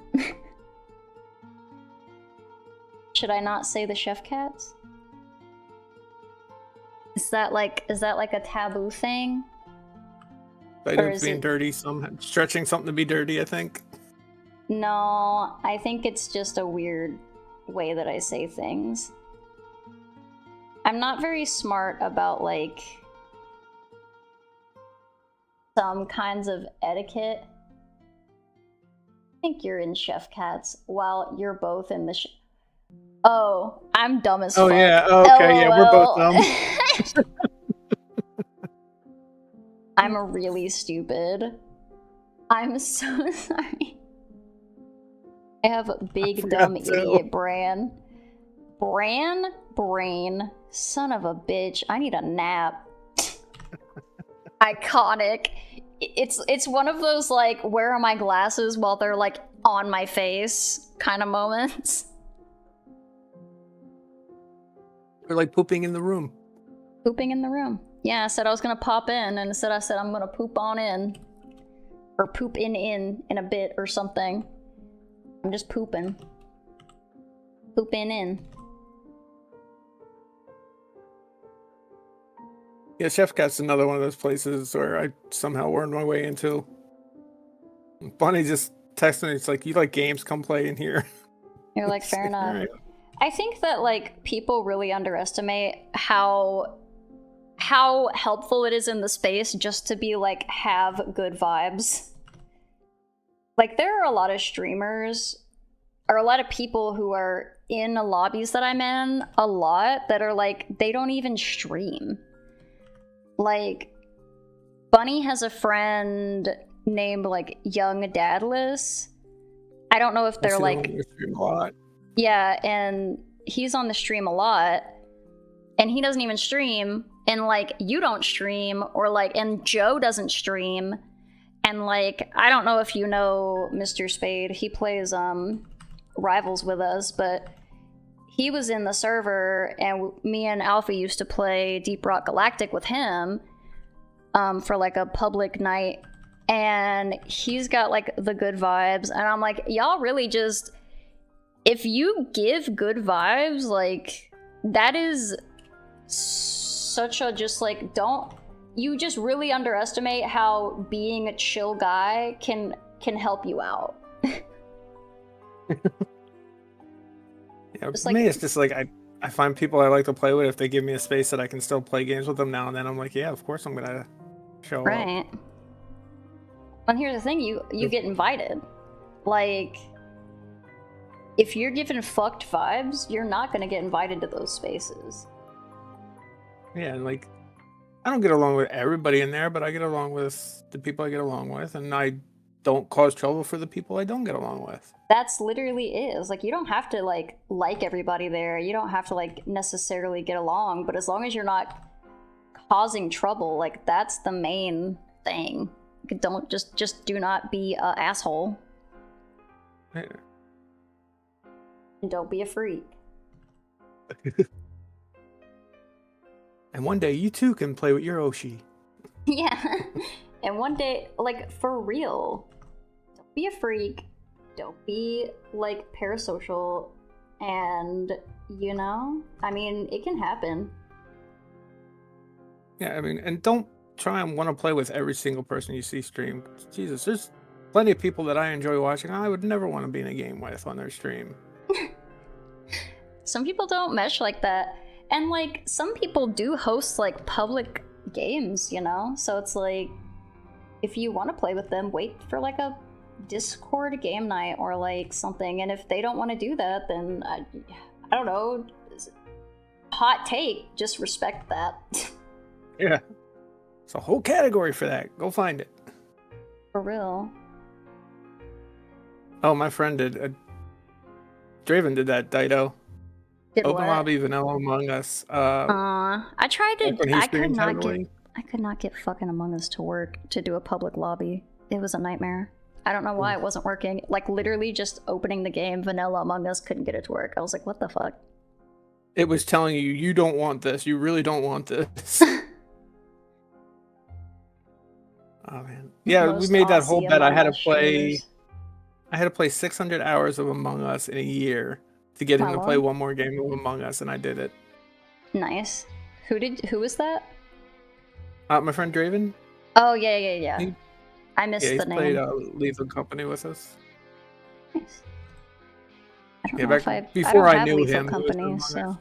Should I not say the Chef Cats? Is that like a taboo thing? It's being dirty, stretching something to be dirty, I think. No, I think it's just a weird way that I say things. I'm not very smart about, like, some kinds of etiquette. I think you're in Chef Cats while you're both in the Oh, I'm dumb as fuck. Oh, yeah. Oh, okay, LOL. Yeah, we're both dumb. I'm really stupid. I'm so sorry. I have a big dumb idiot brain. Brain. Son of a bitch. I need a nap. Iconic. It's one of those, like, where are my glasses while they're, like, on my face kind of moments. Or like pooping in the room. Pooping in the room. Yeah, I said I was gonna pop in, and instead I said I'm gonna poop on in. Or poop in a bit or something. I'm just pooping. Pooping in. Yeah, Chef Cat's another one of those places where I somehow wormed my way into. Bunny just texted me, it's like, you like games, come play in here. You're like, fair enough. Right. I think that, like, people really underestimate how helpful it is in the space just to be, like, have good vibes. Like, there are a lot of streamers, or a lot of people who are in the lobbies that I'm in a lot that are, like, they don't even stream. Like, Bunny has a friend named, like, Young Dadless. I don't know if they're, like... stream a lot. Yeah, and he's on the stream a lot. and he doesn't even stream, and like you don't stream, or like, and Joe doesn't stream, and like I don't know if you know Mr. Spade. He plays Rivals with us, but he was in the server, and me and Alpha used to play Deep Rock Galactic with him for like a public night, and he's got like the good vibes, and I'm like, y'all really just, if you give good vibes, like that is such a, just like, don't, you just really underestimate how being a chill guy can help you out. Yeah, for me, it's just like I find people I like to play with. If they give me a space that I can still play games with them now and then, I'm like, yeah, of course I'm gonna show up. Right. And here's the thing, you get invited. Like, if you're given fucked vibes, you're not gonna get invited to those spaces. Yeah, and like, I don't get along with everybody in there, but I get along with the people I get along with, and I don't cause trouble for the people I don't get along with. That's literally is. Like, you don't have to like everybody there. You don't have to like necessarily get along, but as long as you're not causing trouble, like that's the main thing. Don't just do not be a asshole. Yeah. And don't be a freak. And one day you too can play with your Oshi. Yeah. And one day, like, for real, don't be a freak. Don't be like parasocial. And you know, I mean, it can happen. Yeah, I mean, and don't try and want to play with every single person you see stream. Jesus, there's plenty of people that I enjoy watching. I would never want to be in a game with on their stream. Some people don't mesh like that. And like, some people do host like public games, you know? So it's like, if you want to play with them, wait for like a Discord game night or like something. And if they don't want to do that, then I don't know. Hot take, just respect that. Yeah. It's a whole category for that. Go find it. For real. Oh, my friend did. Draven did that, Dido. Did Open what? lobby vanilla Among Us. I tried to. when he I streams heavily. could not get fucking Among Us to work to do a public lobby. It was a nightmare. I don't know why it wasn't working. Like, literally just opening the game, vanilla Among Us, couldn't get it to work. I was like, what the fuck? It was telling you, you don't want this. You really don't want this. Oh man. Yeah, we made that whole bet. I had to play 600 hours of Among Us in a year to get him to play one more game of Among Us, and I did it. Nice. Who was that? My friend Draven. Oh yeah. I missed the name. He's played Lethal Company with us. Nice. I don't Yeah, know if I before I have knew Lethal him. Company, so.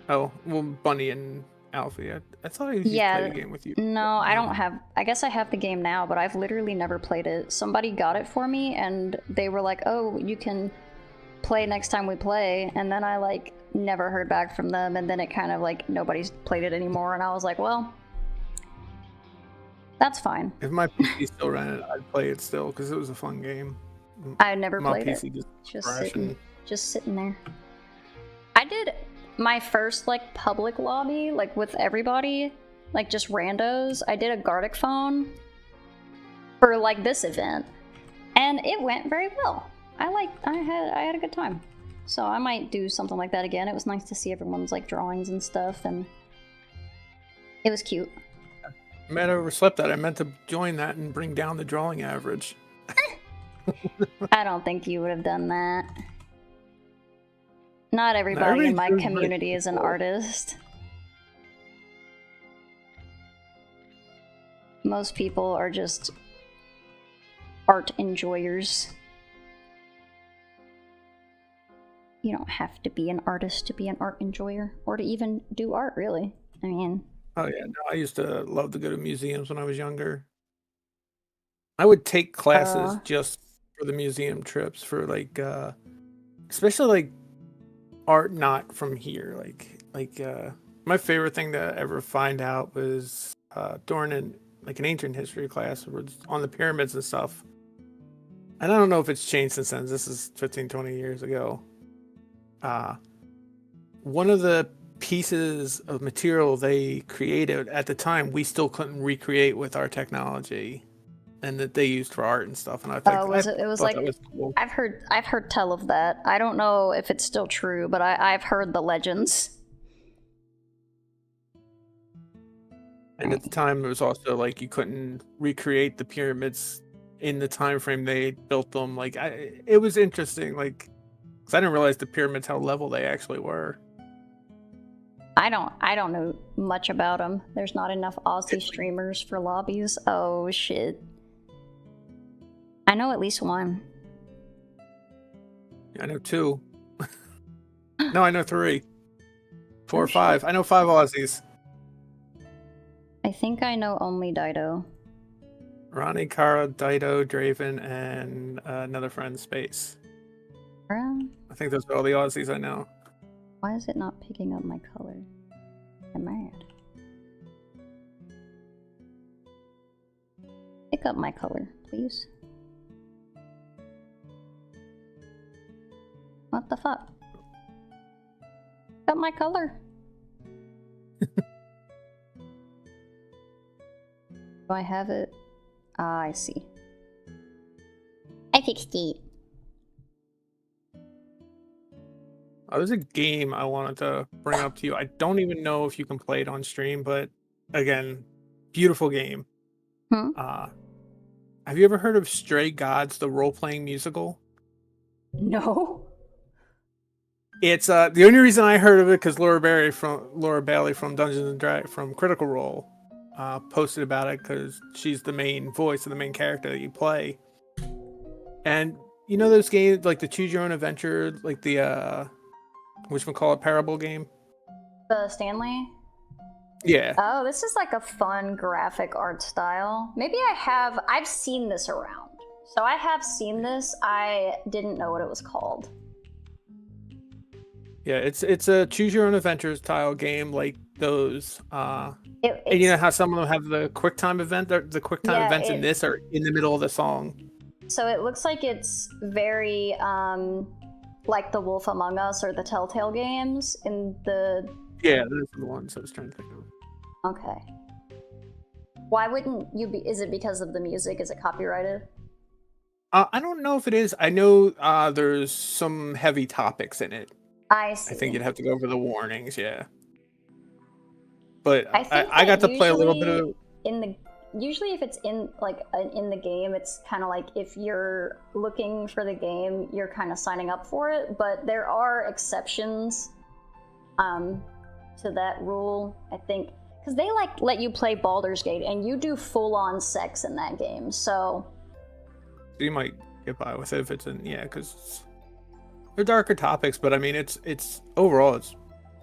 Oh well, Bunny and Alfie. I thought he played a game with you. No, I don't have. I guess I have the game now, but I've literally never played it. Somebody got it for me, and they were like, "Oh, you can play next time we play." And then I like never heard back from them, and then it kind of like nobody's played it anymore, and I was like, "Well, that's fine." If my PC still ran it, I'd play it still because it was a fun game. I never My played PC it. just Just sitting there. I did my first like public lobby, like with everybody, like just randos. I did a Gartic phone for like this event, and it went very well. I had a good time. So I might do something like that again. It was nice to see everyone's like drawings and stuff, and it was cute. I might have overslept that. I meant to join that and bring down the drawing average. I don't think you would have done that. Not everybody in my community is an artist. Most people are just art enjoyers. You don't have to be an artist to be an art enjoyer, or to even do art, really. I mean... Oh yeah, no, I used to love to go to museums when I was younger. I would take classes just for the museum trips, for like, especially like art not from here. Like my favorite thing to ever find out was during an ancient history class on the pyramids and stuff. And I don't know if it's changed since then. This is 15, 20 years ago. One of the pieces of material they created at the time we still couldn't recreate with our technology, and that they used for art and stuff. And I think It was thought like that was cool. I've heard tell of that. I don't know if it's still true, but I've heard the legends. And at the time, it was also like you couldn't recreate the pyramids in the time frame they built them. Like, it was interesting, like, because I didn't realize the pyramids how level they actually were. I don't know much about them. There's not enough Aussie streamers for lobbies. Oh shit. I know at least one. I know 2. No, I know 3. 4 or 5. I know 5 Aussies. I think I know only Dido. Ronnie, Kara, Dido, Draven, and another friend, Space. I think those are all the Aussies I know. Why is it not picking up my color? I'm mad. Pick up my color, please. What the fuck? Pick up my color. Do I have it? Ah, I see. I fixed it. Oh, there's a game I wanted to bring up to you. I don't even know if you can play it on stream, but again, beautiful game. Have you ever heard of Stray Gods, the role-playing musical? No. It's the only reason I heard of it because Laura Bailey from Dungeons and Dragons from Critical Role posted about it because she's the main voice of the main character that you play. And you know those games like the Choose Your Own Adventure, like the whatchamacallit parable game? The Stanley? Yeah. Oh, this is like a fun graphic art style. Maybe I've seen this around. So I have seen this. I didn't know what it was called. Yeah, it's a Choose Your Own Adventure style game like those. And you know how some of them have the QuickTime event? The QuickTime events in this are in the middle of the song. So it looks like it's very like The Wolf Among Us or the Telltale games in the... Yeah, those are the ones I was trying to think of. Okay. Why wouldn't you be... Is it because of the music? Is it copyrighted? I don't know if it is. I know there's some heavy topics in it. I see. I think you'd have to go over the warnings, yeah. But I got to play a little bit of... Usually if it's in the game, it's kind of like if you're looking for the game, you're kind of signing up for it. But there are exceptions to that rule, I think. Because they let you play Baldur's Gate, and you do full-on sex in that game, so... You might get by with it if it's in... Yeah, because they're darker topics, but I mean, it's overall, it's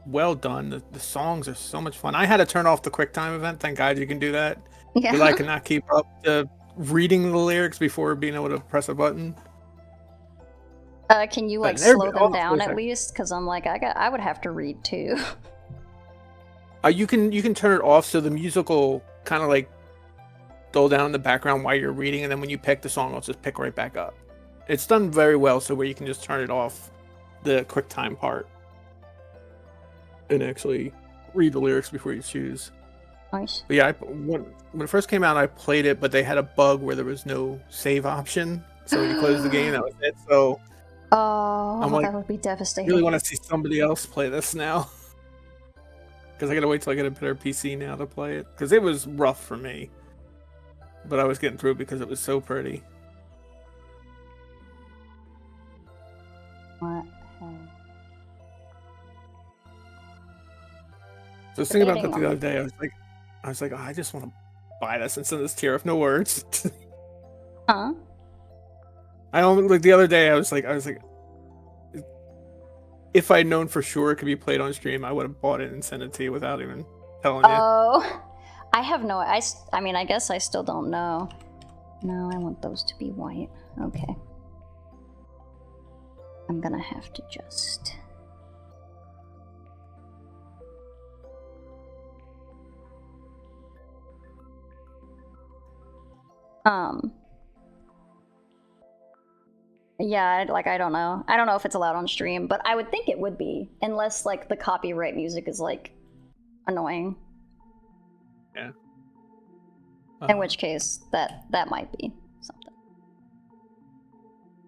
well done. The songs are so much fun. I had to turn off the QuickTime event. Thank God you can do that. Yeah. Because I could not keep up to reading the lyrics before being able to press a button. Can you slow them down at least? Because I'm like, I would have to read too. You can turn it off so the music will kind of like dull down in the background while you're reading, and then when you pick the song, it'll just pick right back up. It's done very well, so where you can just turn it off, the QuickTime part, and actually read the lyrics before you choose. Nice. But yeah, when it first came out, I played it, but they had a bug where there was no save option. So when you close the game, that was it. So that would be devastating. I really want to see somebody else play this now. Because I gotta wait till I get a better PC now to play it. Because it was rough for me. But I was getting through it because it was so pretty. What? So I was thinking about that the other day. I was like, oh, I just want to buy this and send this to her with no words. Huh? The other day I was like, if I'd known for sure it could be played on stream, I would have bought it and sent it to you without even telling you. Oh, I have no. I mean, I guess I still don't know. No, I want those to be white. Okay. I'm gonna have to just. Yeah, like I don't know. I don't know if it's allowed on stream, but I would think it would be, unless like the copyright music is like annoying. Yeah. In which case, that might be something.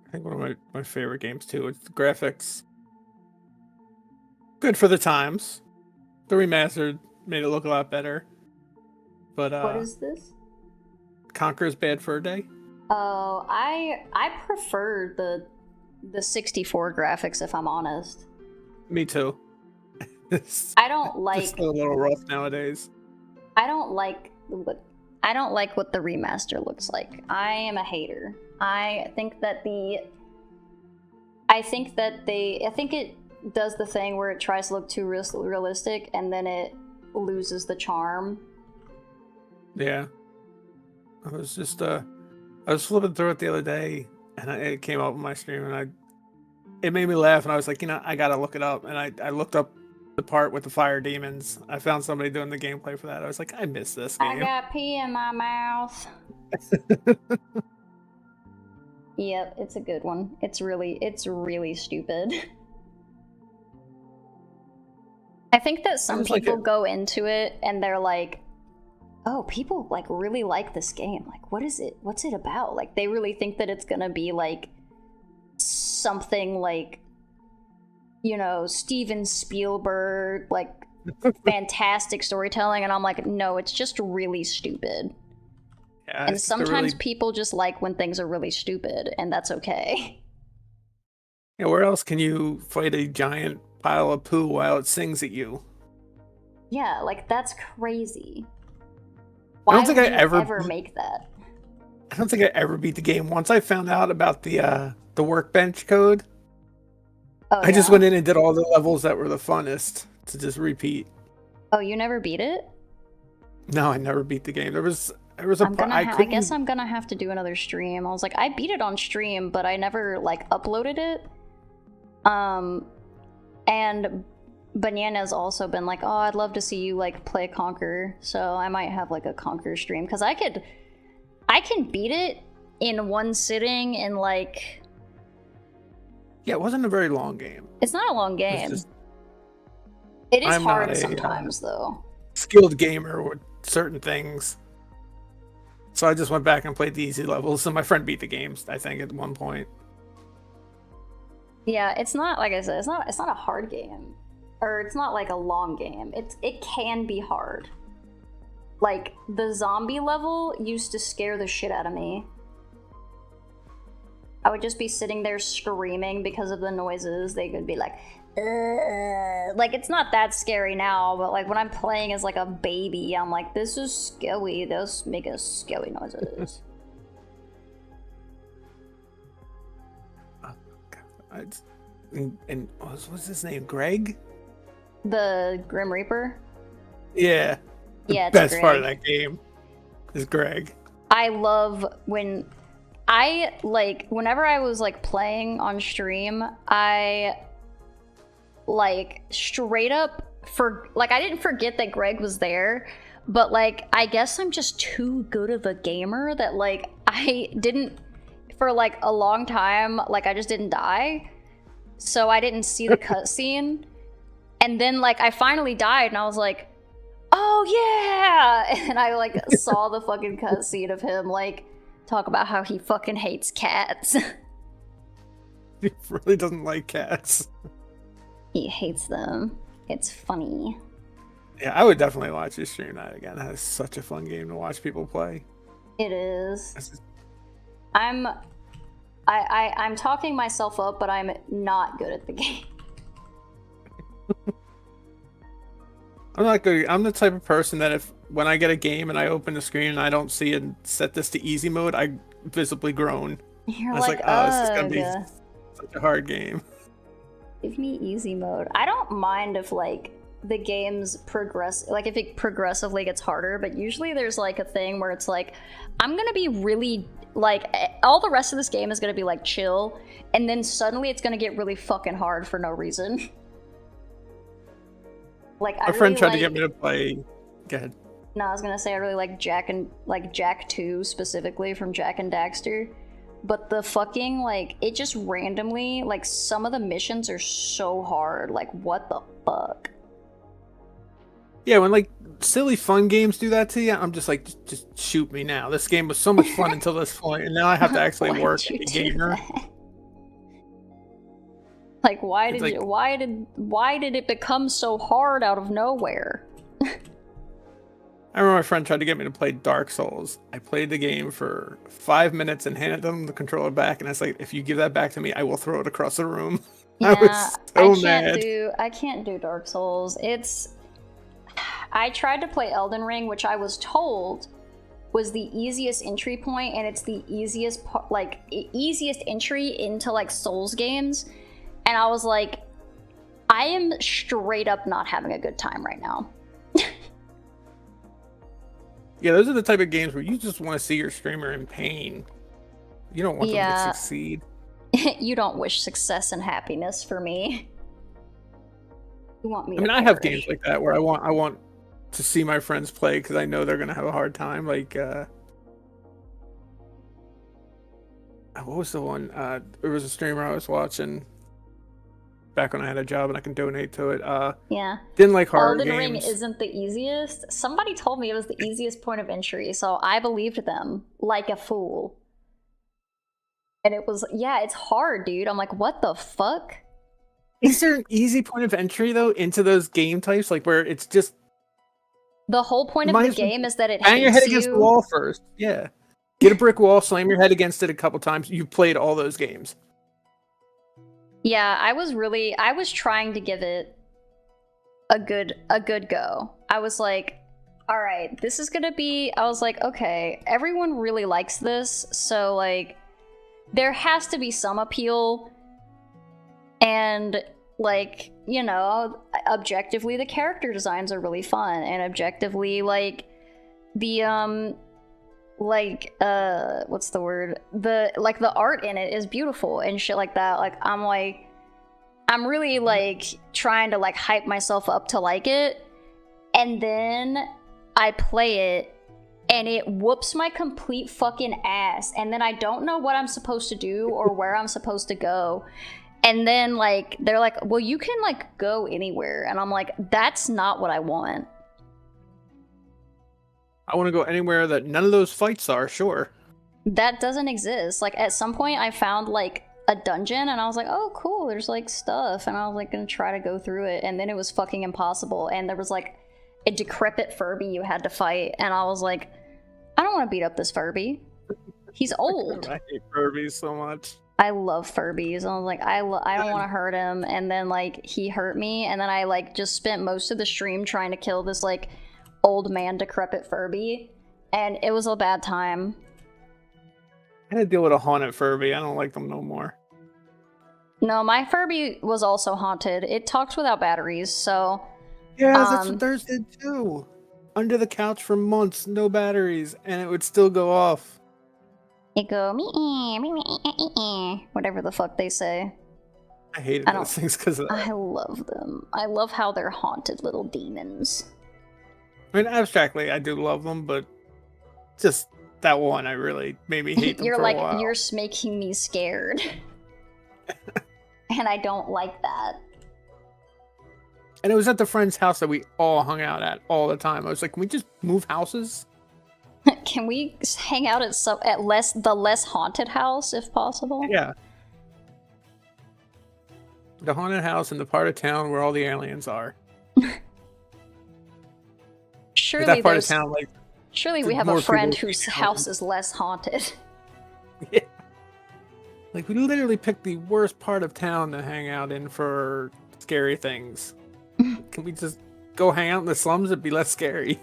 I think one of my favorite games too. It's the graphics. Good for the times. The remastered made it look a lot better. But what is this? Conker's Bad Fur Day. Oh, I prefer the 64 graphics, if I'm honest. Me too. I don't like. It's still a little rough nowadays. I don't like what the remaster looks like. I am a hater. I think it does the thing where it tries to look too realistic, and then it loses the charm. Yeah. I was flipping through it the other day, and it came up on my stream, and it made me laugh, and I was like, I gotta look it up, and I looked up the part with the fire demons. I found somebody doing the gameplay for that. I was like, I missed this game. I got pee in my mouth. Yep, it's a good one. It's really stupid. I think that some people go into it and they're like, oh, people like really like this game. Like, what's it about? Like, they really think that it's gonna be like something like, Steven Spielberg, like fantastic storytelling, and I'm like, no, it's just really stupid. Yeah, and sometimes people just like when things are really stupid, and that's okay. Yeah, where else can you fight a giant pile of poo while it sings at you? Yeah, like that's crazy. Why would you ever make that? I don't think I ever beat the game. Once I found out about the workbench code, I just went in and did all the levels that were the funnest to just repeat. Oh, you never beat it? No, I never beat the game. There was I guess I'm gonna have to do another stream. I was like, I beat it on stream, but I never like uploaded it. And Banana's also been like, oh, I'd love to see you like play Conquer, so I might have like a Conquer stream, because I can beat it in one sitting in like. Yeah, it wasn't a very long game. It's not a long game. It is hard sometimes, though. Skilled gamer with certain things. So I just went back and played the easy levels, so my friend beat the games, I think, at one point. Yeah, it's not, like I said, it's not a hard game. Or it's not like a long game. It can be hard. Like, the zombie level used to scare the shit out of me. I would just be sitting there screaming because of the noises. They could be like, ugh. Like, it's not that scary now, but like when I'm playing as like a baby, I'm like, this is scary. Those make us scary noises. And what's his name? Greg? The Grim Reaper? Yeah. Yeah, it's best Greg. Part of that game is Greg. I love when whenever I was like playing on stream, I like straight up I didn't forget that Greg was there, but like I guess I'm just too good of a gamer that like I didn't, for like a long time, like I just didn't die, so I didn't see the cutscene, and then like I finally died and I was like, oh yeah, and I like saw the fucking cutscene of him like talk about how he fucking hates cats. He really doesn't like cats. He hates them. It's funny. Yeah, I would definitely watch you stream that again. That is such a fun game to watch people play. It is. Just... I'm talking myself up, but I'm not good at the game. I'm not good. I'm the type of person that when I get a game and I open the screen and I don't see it and set this to easy mode, I visibly groan. You're like, oh, this is gonna be such a hard game. Give me easy mode. I don't mind if like the game's if it progressively gets harder, but usually there's like a thing where it's like, I'm gonna be really like, all the rest of this game is gonna be like chill, and then suddenly it's gonna get really fucking hard for no reason. Like, my friend tried to get me to play. Go ahead. No, I was gonna say I really like Jack 2 specifically from Jack and Daxter, but the fucking, like, it just randomly, like, some of the missions are so hard. Like, what the fuck? Yeah, when like silly fun games do that to you, I'm just like, just shoot me now. This game was so much fun until this point, and now I have to actually Why'd work you as a do gamer. that? Like, why It's did like- you? Why did it become so hard out of nowhere? I remember my friend tried to get me to play Dark Souls. I played the game for 5 minutes and handed them the controller back, and I was like, if you give that back to me, I will throw it across the room. I was so mad. I can't do Dark Souls. I tried to play Elden Ring, which I was told was the easiest entry point, and it's the easiest easiest entry into like Souls games. And I was like, I am straight up not having a good time right now. Yeah, those are the type of games where you just want to see your streamer in pain. You don't want them to succeed. You don't wish success and happiness for me. You want me. I mean, I have games like that where I want to see my friends play because I know they're gonna have a hard time. Like, what was the one? There was a streamer I was watching back when I had a job and I can donate to it. Yeah. Didn't like horror Elden games. Ring isn't the easiest. Somebody told me it was the easiest point of entry, so I believed them like a fool. And it was, yeah, it's hard, dude. I'm like, what the fuck? Is there an easy point of entry though into those game types, like where it's just the whole point of the game is that it bang your head hates against you. the wall first? Yeah, get a brick wall, slam your head against it a couple times. You played all those games. Yeah, I was trying to give it a good go. I was like, all right, this is gonna be. I was like, okay, everyone really likes this, so like, there has to be some appeal. And like, you know, objectively the character designs are really fun, and objectively like the what's the word, the art in it is beautiful and shit like that. Like, I'm really like trying to like hype myself up to like it, and then I play it and it whoops my complete fucking ass, and then I don't know what I'm supposed to do or where I'm supposed to go. And then, like, they're like, well, you can, like, go anywhere. And I'm like, that's not what I want. I want to go anywhere that none of those fights are, sure. That doesn't exist. Like, at some point, I found, like, a dungeon, and I was like, oh, cool, there's, like, stuff. And I was, like, gonna try to go through it. And then it was fucking impossible. And there was, like, a decrepit Furby you had to fight. And I was like, I don't want to beat up this Furby. He's old. I hate Furbies so much. I love Furbies. I was like, I don't want to hurt him. And then, like, he hurt me. And then I, like, just spent most of the stream trying to kill this, like, old man decrepit Furby. And it was a bad time. I had to deal with a haunted Furby. I don't like them no more. No, my Furby was also haunted. It talks without batteries, so... Yeah, that's what theirs did, too. Under the couch for months, no batteries, and it would still go off. It go me, whatever the fuck they say. I hated those things because of that. I love them. I love how they're haunted little demons. I mean, abstractly, I do love them, but just that one, I really made me hate them You're for like, a while. you're making me scared. And I don't like that. And it was at the friend's house that we all hung out at all the time. I was like, can we just move houses? Can we hang out at the less haunted house if possible? Yeah. The haunted house in the part of town where all the aliens are. Surely that part of town, like, surely we have a friend whose house is less haunted. Yeah. Like, we literally picked the worst part of town to hang out in for scary things. Can we just go hang out in the slums? It'd be less scary.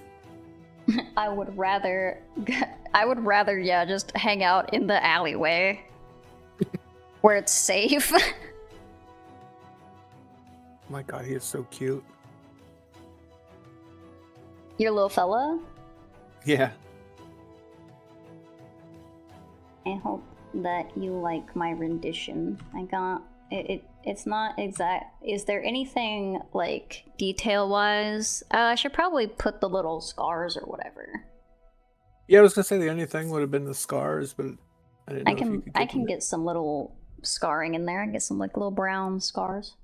I would rather, yeah, just hang out in the alleyway where it's safe. Oh my god, he is so cute. Your little fella? Yeah. I hope that you like my rendition. I got it. It's not exact. Is there anything like detail wise? I should probably put the little scars or whatever. Yeah, I was gonna say the only thing would have been the scars, but I didn't know if you could I get can them get some little scarring in there. I can get some like little brown scars.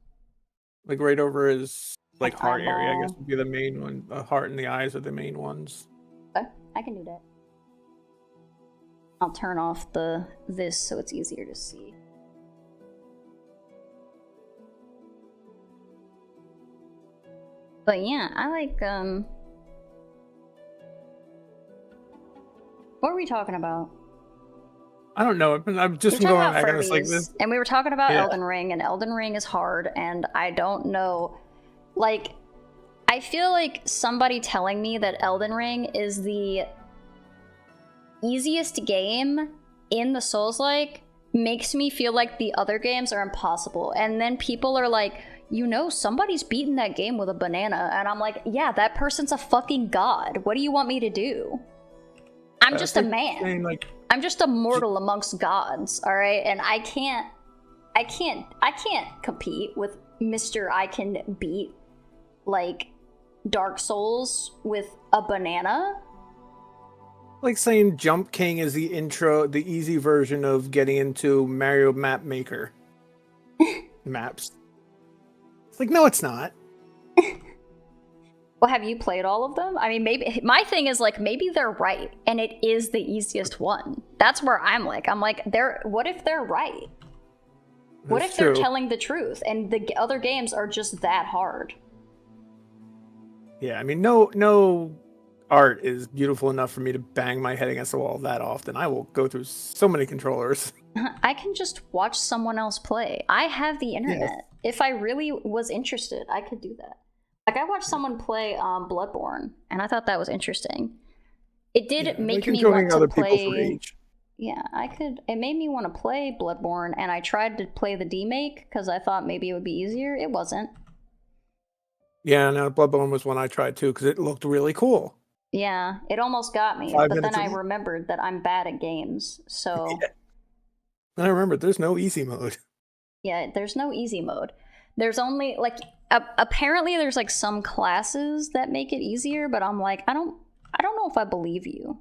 like right over his like Like heart area. I guess eyeball. would be the main one. The heart and the eyes are the main ones. Okay, I can do that. I'll turn off this so it's easier to see. But yeah, I like what were we talking about? I don't know. I'm just We were talking going about back and it's like Furbies, this. and we were talking about Yeah. Elden Ring, and Elden Ring is hard, and I don't know, like, I feel like somebody telling me that Elden Ring is the easiest game in the Souls-like makes me feel like the other games are impossible, and then people are like, you know, somebody's beaten that game with a banana, and I'm like, yeah, that person's a fucking god. What do you want me to do? I'm just a man. Saying, like, I'm just a mortal amongst gods, all right? And I can't compete with Mr. I can beat, like, Dark Souls with a banana. like saying Jump King is the intro, the easy version of getting into Mario Map Maker maps. It's like, no, it's not. Well, have you played all of them? I mean, maybe my thing is like maybe they're right, and it is the easiest one. That's where I'm like, what if they're right? What if they're telling the truth, and the other games are just that hard? Yeah, I mean, no art is beautiful enough for me to bang my head against the wall that often. I will go through so many controllers. I can just watch someone else play. I have the internet. Yes. If I really was interested, I could do that. Like, I watched someone play Bloodborne, and I thought that was interesting. It did make me want to play. Yeah, it made me want to play Bloodborne, and I tried to play the demake because I thought maybe it would be easier. It wasn't. Yeah, no, Bloodborne was one I tried too because it looked really cool. Yeah, it almost got me, but then I remembered that I'm bad at games, so... Yeah. And I remember there's no easy mode. Yeah, there's no easy mode. There's only, like, apparently there's, like, some classes that make it easier, but I'm like, I don't know if I believe you.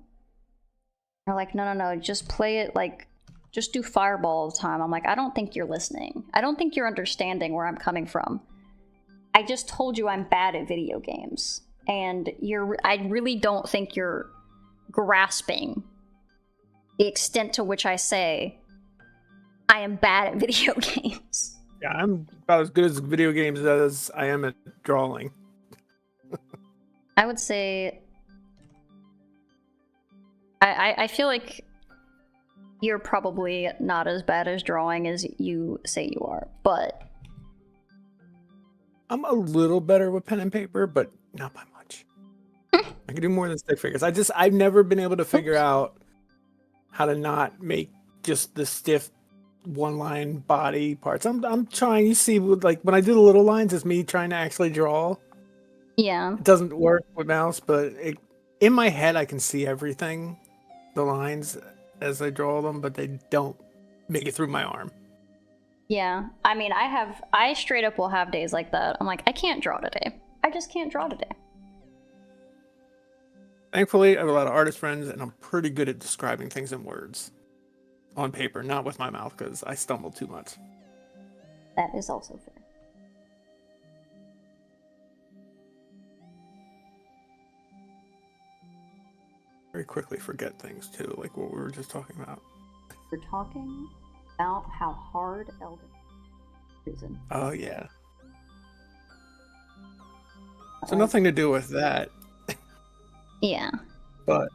They're like, no, just play it, like, just do Fireball all the time. I'm like, I don't think you're listening. I don't think you're understanding where I'm coming from. I just told you I'm bad at video games. And I really don't think you're grasping the extent to which I say I am bad at video games. Yeah, I'm about as good at video games as I am at drawing. I would say I feel like you're probably not as bad as drawing as you say you are, but I'm a little better with pen and paper, but not by much. I can do more than stick figures. I've never been able to figure out how to not make just the stiff one-line body parts. I'm trying. You see, like when I do the little lines, it's me trying to actually draw. Yeah, it doesn't work with mouse, but in my head I can see everything, the lines as I draw them, but they don't make it through my arm. Yeah, I mean, I straight up will have days like that. I'm like, I can't draw today. I just can't draw today. Thankfully, I have a lot of artist friends, and I'm pretty good at describing things in words. On paper, not with my mouth, because I stumble too much. That is also fair. Very quickly forget things, too, like what we were just talking about. We're talking about how hard Elden Prison. Oh, yeah. So nothing to do with that. Yeah. But,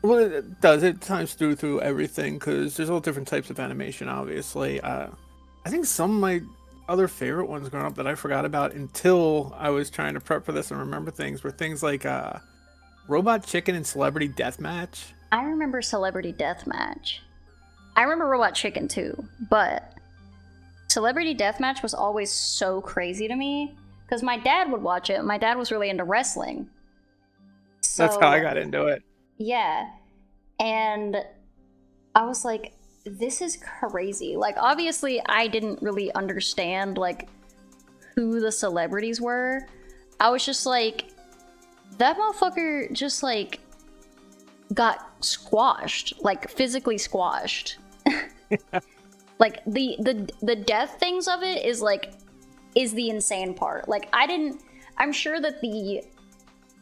well, it does. It times through everything, because there's all different types of animation, obviously. I think some of my other favorite ones growing up that I forgot about until I was trying to prep for this and remember things were things like Robot Chicken and Celebrity Deathmatch. I remember Celebrity Deathmatch. I remember Robot Chicken too, but Celebrity Deathmatch was always so crazy to me because my dad would watch it. My dad was really into wrestling. So, that's how I got into it. Yeah. And I was like, this is crazy. Like, obviously, I didn't really understand, like, who the celebrities were. I was just like, that motherfucker just, like, got squashed, like physically squashed. Like the death things of it is the insane part. Like I'm sure that It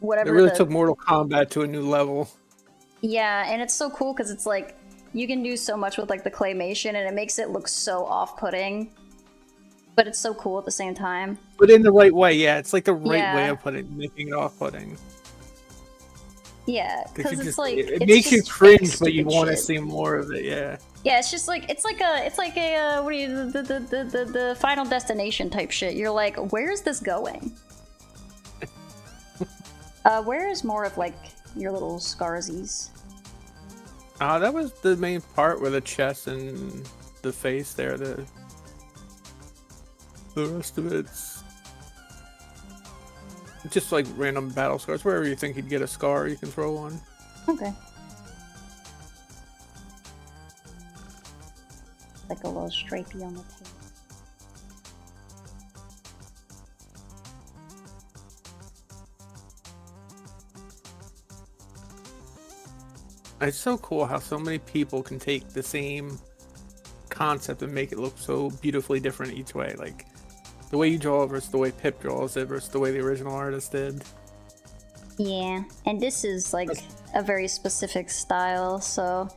really took Mortal Kombat to a new level. Yeah, and it's so cool because it's like you can do so much with like the claymation, and it makes it look so off-putting, but it's so cool at the same time. But in the right way, yeah. It's like the right way of making it off-putting. Yeah, because it's like it makes you cringe, but you want to see more of it. Yeah. Yeah, it's just like it's like a what do you the Final Destination type shit. You're like, where is this going? Where is more of like your little scarsies? That was the main part where the chest and the face there. The rest of it's just like random battle scars. Wherever you think you'd get a scar, you can throw one. Okay. Like a little stripey on the tail. It's so cool how so many people can take the same concept and make it look so beautifully different each way. Like the way you draw it versus the way Pip draws it versus the way the original artist did. Yeah, and this is like a very specific style, so...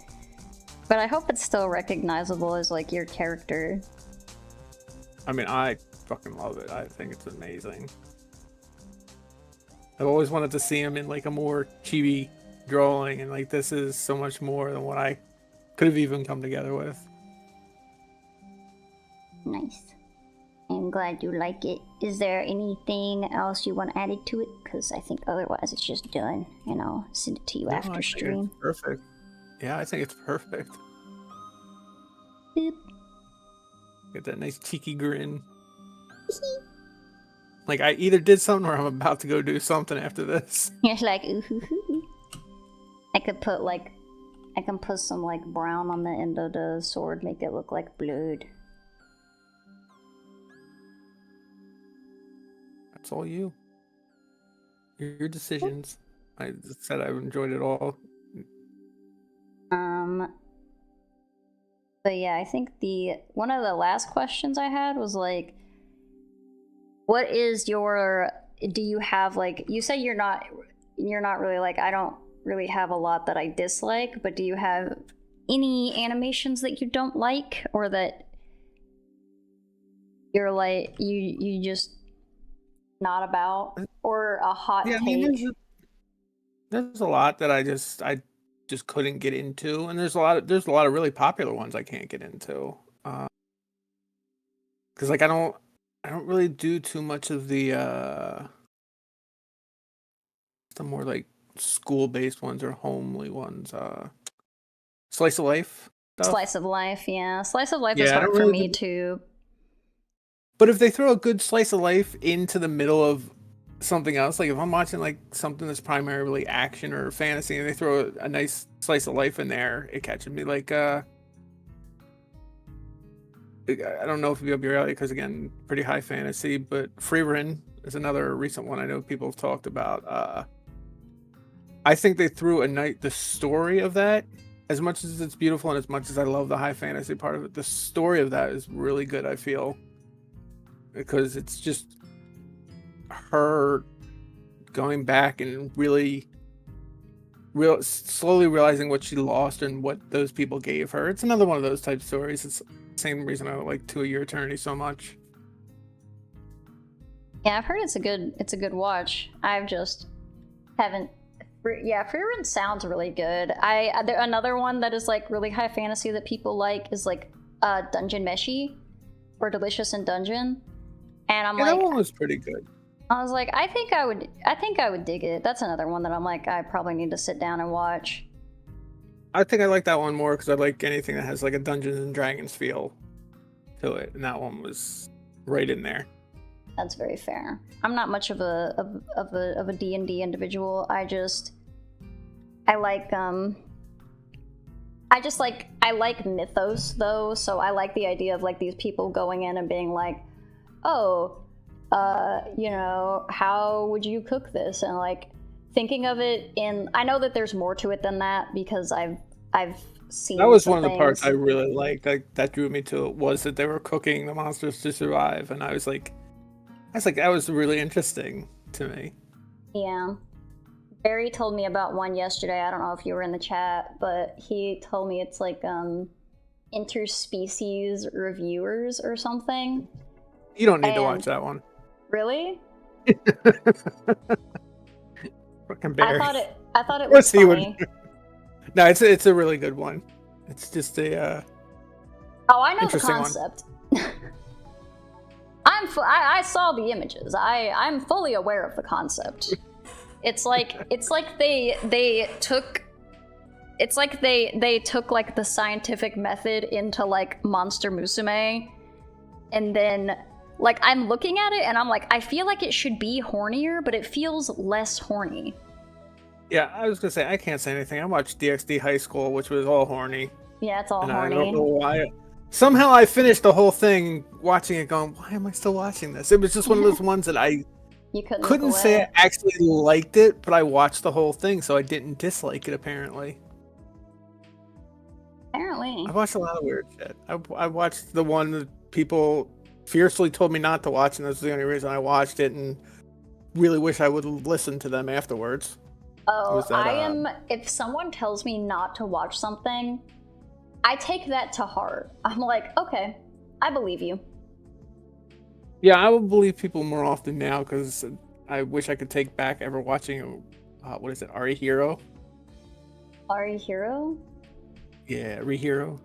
But I hope it's still recognizable as like your character. I mean, I fucking love it. I think it's amazing. I've always wanted to see him in like a more chibi drawing, and like this is so much more than what I could have even come together with. Nice. I'm glad you like it. Is there anything else you want added to it? Because I think otherwise it's just done, and I'll send it to you after stream. Perfect. Yeah, I think it's perfect. Boop. Get that nice cheeky grin. Like I either did something or I'm about to go do something after this. You're like, ooh hoo hoo. I can put some like brown on the end of the sword, make it look like blood. That's all you. Your decisions. I said I've enjoyed it all. But yeah, I think one of the last questions I had was like, what is your, do you have like, you say you're not really like, I don't really have a lot that I dislike, but do you have any animations that you don't like, or that you're like, you just not about, or a hot take? I mean, there's a lot that I just couldn't get into, and there's a lot of really popular ones I can't get into, because like I don't really do too much of the more like school-based ones or homely ones. Slice of life stuff. Slice of life, yeah. Slice of life is hard for me too. But if they throw a good slice of life into the middle of something else, like if I'm watching like something that's primarily action or fantasy and they throw a nice slice of life in there, it catches me. Like I don't know if it'll be reality because again, pretty high fantasy, but Freerin is another recent one I know people have talked about. I think they threw the story of that, as much as it's beautiful and as much as I love the high fantasy part of it, the story of that is really good, I feel, because it's just her going back and slowly realizing what she lost and what those people gave her. It's another one of those type stories. It's the same reason I like To a Year Eternity so much. Yeah, I've heard it's a good watch. I've just haven't. Yeah, Freerin sounds really good. Another one that is like really high fantasy that people like is like Dungeon Meshi or Delicious in Dungeon, and I'm like, that one was pretty good. I was like, I think I would dig it. That's another one that I'm like, I probably need to sit down and watch. I think I like that one more because I like anything that has like a Dungeons and Dragons feel to it, and that one was right in there. That's very fair. I'm not much of a D&D individual. I like mythos though, so I like the idea of like these people going in and being like, oh, you know, how would you cook this? And like thinking of it in, I know that there's more to it than that because I've seen. That was some one of the parts I things. really liked. Like that drew me to it was that they were cooking the monsters to survive, and I was like, that was really interesting to me. Yeah. Barry told me about one yesterday. I don't know if you were in the chat, but he told me it's like interspecies reviewers or something. You don't need to watch that one. Really? Fucking Barry. I thought it was funny. No, it's a really good one. It's just a oh, I know the concept. I saw the images. I'm fully aware of the concept. It's like they took like the scientific method into like Monster Musume, and then like I'm looking at it and I'm like, I feel like it should be hornier, but it feels less horny. Yeah, I was gonna say I can't say anything. I watched DxD High School, which was all horny. Yeah, it's all and horny. I don't know why. Somehow I finished the whole thing watching it, going, "Why am I still watching this?" It was just one of those ones that I couldn't say I actually liked it, but I watched the whole thing, so I didn't dislike it. Apparently, I watched a lot of weird shit. I watched the one that people fiercely told me not to watch, and that's the only reason I watched it. And really wish I would listen to them afterwards. Oh, if someone tells me not to watch something, I take that to heart. I'm like, okay, I believe you. Yeah, I will believe people more often now because I wish I could take back ever watching, what is it, Arihiro? Arihiro? Yeah, Arihiro.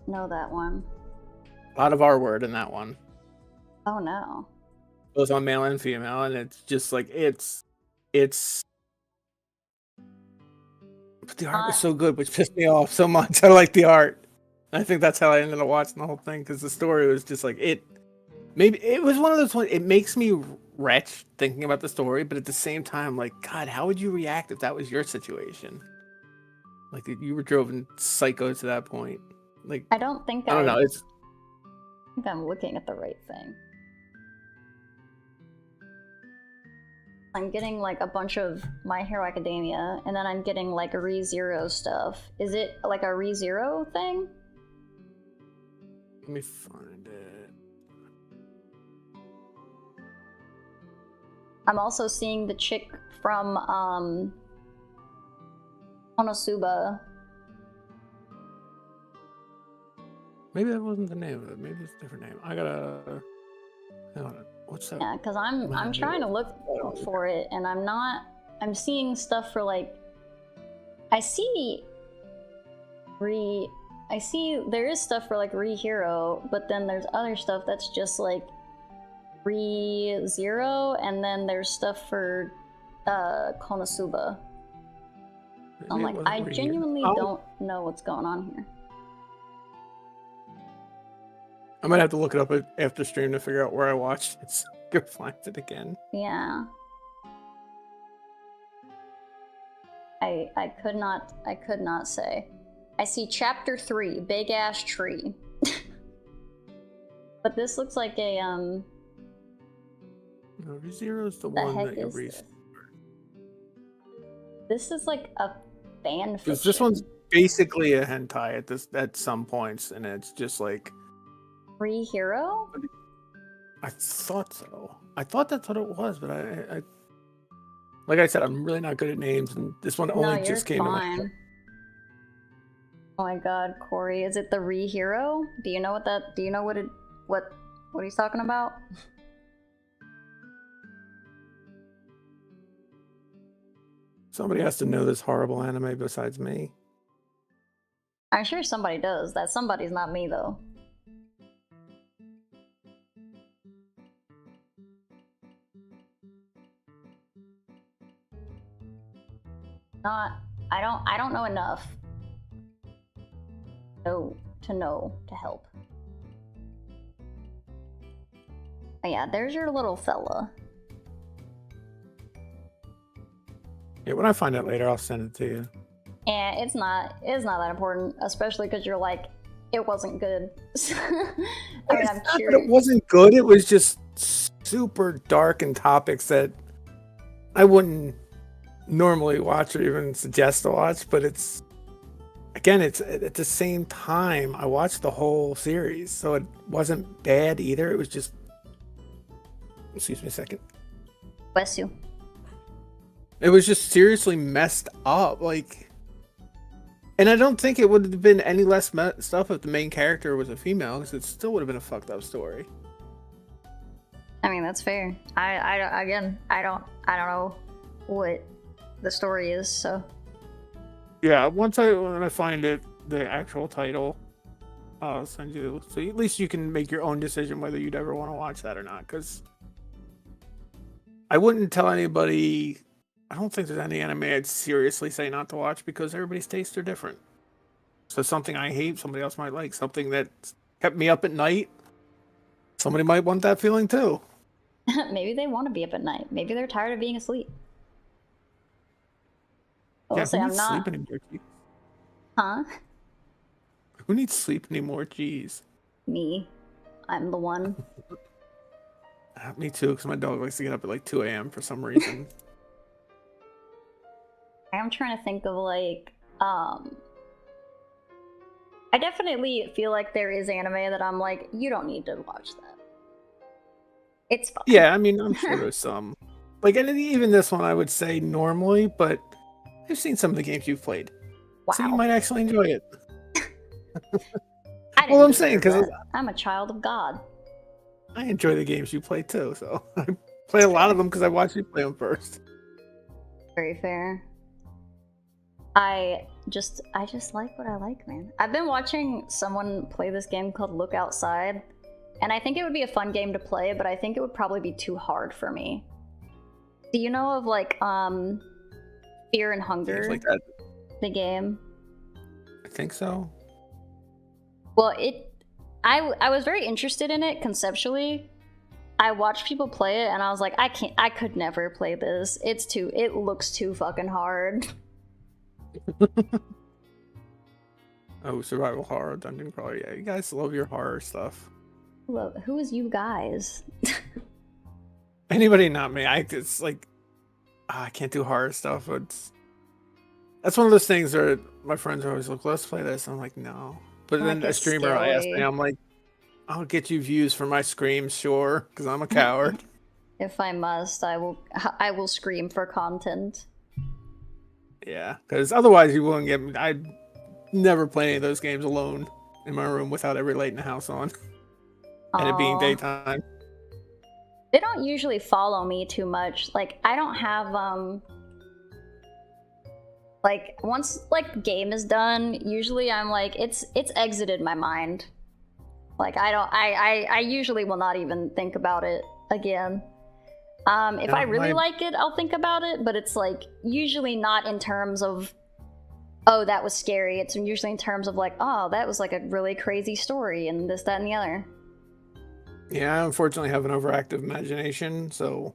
Know that one. A lot of R word in that one. Oh no. Both on male and female, and it's just like it's but the art was so good, which pissed me off so much. I like the art. I think that's how I ended up watching the whole thing, because the story was just like maybe it was one of those ones. It makes me wretched thinking about the story, but at the same time, like, God, how would you react if that was your situation? Like, you were driven psycho to that point. Like, I don't know. I think I'm looking at the right thing. I'm getting like a bunch of My Hero Academia, and then I'm getting like ReZero stuff. Is it like a ReZero thing? Let me find it. I'm also seeing the chick from Konosuba. Maybe that wasn't the name of it. Maybe it's a different name. I gotta. What's that? Yeah, because I'm trying to look for it, and I'm seeing stuff for like. I see there is stuff for like ReHero, but then there's other stuff that's just like ReZero, and then there's stuff for Konosuba. I'm like, I genuinely don't know what's going on here. I might have to look it up after stream to figure out where I watched it, so I can find it again. Yeah. I could not say. I see chapter 3, Big Ass Tree. But this looks like a No, ReZero's the one that you read. This is like a fan fiction. This one's basically a hentai at some points, and it's just like ReHero? I thought so. I thought that's what it was, but I like I said, I'm really not good at names, and this one only just came in. Oh my god, Corey, is it the ReHero? Do you know what he's talking about? Somebody has to know this horrible anime besides me. I'm sure somebody does. That somebody's not me, though. I don't know enough to help. Oh yeah, there's your little fella. Yeah, when I find out later, I'll send it to you. And it's not that important, especially because you're like, it wasn't good. I mean, I'm curious. It wasn't good. It was just super dark and topics that I wouldn't normally watch or even suggest to watch, but it's at the same time I watched the whole series, so it wasn't bad either. It was just, excuse me a second. Bless you. It was just seriously messed up, like, and I don't think it would have been any less stuff if the main character was a female, because it still would have been a fucked up story. I mean, that's fair. I don't know what the story is, so. Yeah, when I find it, the actual title, I'll send you, so at least you can make your own decision whether you'd ever want to watch that or not, because I wouldn't tell anybody. I don't think there's any anime I'd seriously say not to watch, because everybody's tastes are different. So something I hate, somebody else might like. Something that kept me up at night, somebody might want that feeling too. Maybe they want to be up at night. Maybe they're tired of being asleep. Yeah, who needs sleep anymore? Geez. Huh? Who needs sleep anymore? Jeez. Me. I'm the one. Me too, because my dog likes to get up at like 2 a.m. for some reason. I'm trying to think of like, I definitely feel like there is anime that I'm like, you don't need to watch that. It's fun. Yeah, I mean, I'm sure there's some. Like, and even this one I would say normally, but I've seen some of the games you've played. Wow. So you might actually enjoy it. Well, I'm saying, because I'm a child of God. I enjoy the games you play too, so I play a lot of them because I watched you play them first. Very fair. I just like what I like, man. I've been watching someone play this game called Look Outside, and I think it would be a fun game to play, but I think it would probably be too hard for me. Do you know of like Fear and Hunger? Like that. The game? I think so. Well, I was very interested in it conceptually. I watched people play it and I was like, I could never play this. It looks too fucking hard. Oh, survival horror, dungeon crawler. Yeah, you guys love your horror stuff. Who is you guys? Anybody, not me. It's like, I can't do horror stuff. That's one of those things where my friends are always like, let's play this. I'm like, no. But then a streamer I asked me, I'm like, I'll get you views for my screams, sure, because I'm a coward. If I must, I will scream for content. Yeah, because otherwise you won't get me. I'd never play any of those games alone in my room without every light in the house on. And it being daytime. They don't usually follow me too much. Like, I don't have, like, once, like, game is done, usually I'm like, it's exited my mind. Like, I usually will not even think about it again. If I really like it, I'll think about it, but it's, like, usually not in terms of, oh, that was scary. It's usually in terms of, like, oh, that was, like, a really crazy story, and this, that, and the other. Yeah, I unfortunately have an overactive imagination, so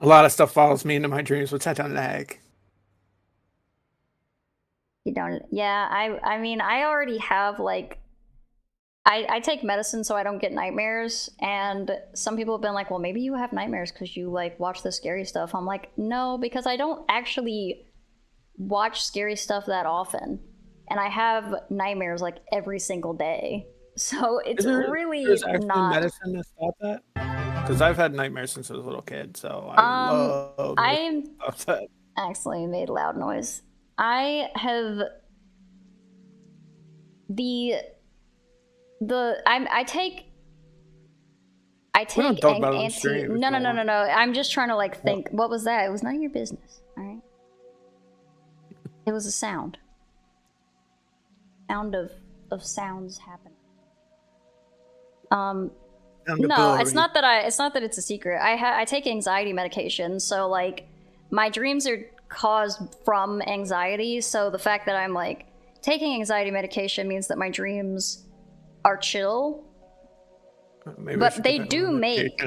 a lot of stuff follows me into my dreams, which I don't like. You don't? Yeah, I mean, I already have, like, I take medicine so I don't get nightmares, and some people have been like, well, maybe you have nightmares because you, like, watch the scary stuff. I'm like, no, because I don't actually watch scary stuff that often, and I have nightmares, like, every single day. So it's really not medicine to stop that. Because I've had nightmares since I was a little kid, so I love that. Actually made loud noise. I have I take no. I'm just trying to, like, think. What was that? It was none of your business. All right. It was a sound of sounds happening. No, it's not that it's a secret. I take anxiety medication, so, like, my dreams are caused from anxiety, so the fact that I'm, like, taking anxiety medication means that my dreams are chill. But they do make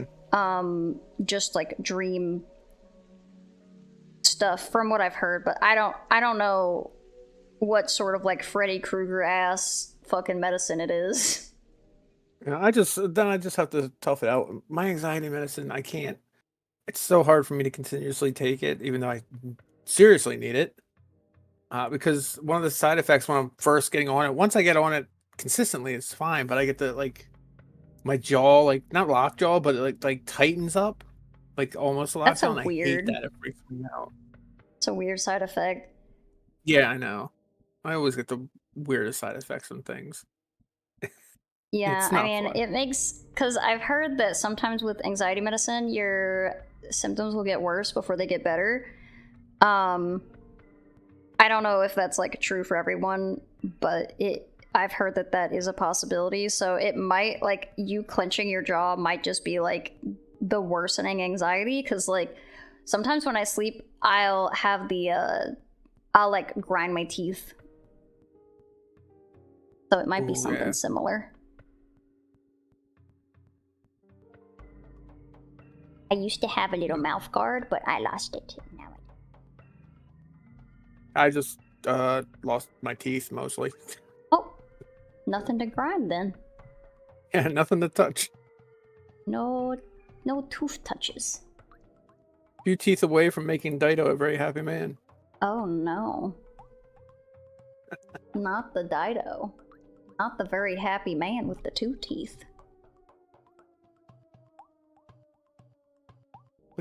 just, like, dream stuff from what I've heard, but I don't know what sort of, like, Freddy Krueger ass fucking medicine it is. I just have to tough it out. My anxiety medicine, I can't. It's so hard for me to continuously take it, even though I seriously need it. Because one of the side effects when I'm first getting on it, once I get on it consistently, it's fine. But I get the like my jaw, like not lockjaw, but it, like tightens up, like almost That's lockjaw, a and I hate weird. that. It freaks me out. It's a weird side effect. Yeah, I know. I always get the weirdest side effects from things. Yeah, It's I not mean, fun. it makes because I've heard that sometimes with anxiety medicine, your symptoms will get worse before they get better. Um, I don't know if that's like true for everyone, but I've heard that that is a possibility. So it might like you clenching your jaw might just be like the worsening anxiety because like sometimes when I sleep, I'll have I'll like grind my teeth. So it might be Ooh, something yeah. similar. I used to have a little mouth guard, but I lost it. Now I just lost my teeth mostly. oh, nothing to grind then. Yeah, nothing to touch. No, no tooth touches. Few teeth away from making Dido a very happy man. Oh no. Not the Dido. Not the very happy man with the two teeth.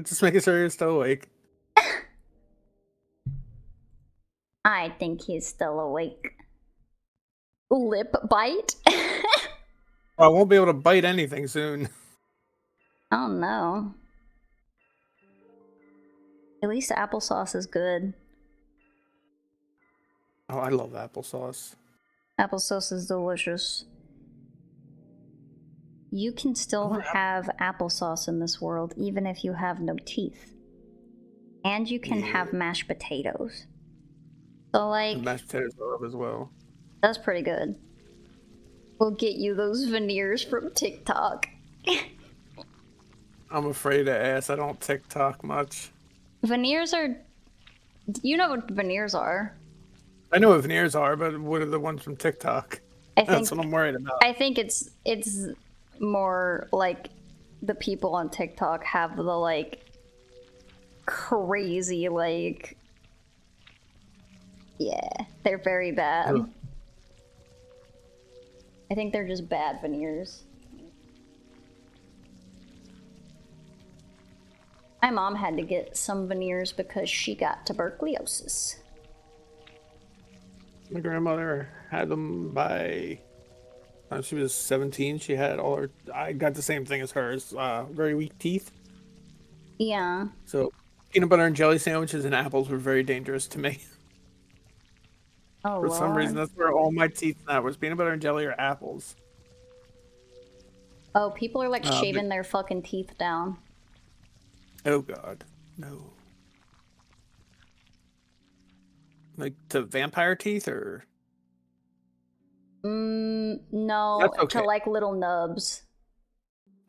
Just making sure you're still awake. I think he's still awake. Lip bite? Well, I won't be able to bite anything soon. Oh no. At least applesauce is good. Oh, I love applesauce. Applesauce is delicious. You can still have applesauce in this world even if you have no teeth. And you can have mashed potatoes. So like, And mashed potatoes I love as well. that's pretty good. We'll get you those veneers from TikTok. I'm afraid to ask. I don't TikTok much. Veneers are... You know what veneers are. I know what veneers are, but what are the ones from TikTok? That's what I'm worried about. I think it's more like the people on TikTok have the like crazy like yeah, they're very bad. Ugh. I think they're just bad veneers. My mom had to get some veneers because she got tuberculosis. My grandmother had them by time she was 17. She had all her. I got the same thing as hers. Very weak teeth. Yeah. So peanut butter and jelly sandwiches and apples were very dangerous to me. Oh, For some reason, that's where all my teeth now was peanut butter and jelly or apples. Oh, people are like shaving their fucking teeth down. Oh God, no. Like to vampire teeth or? No, That's okay. to like little nubs.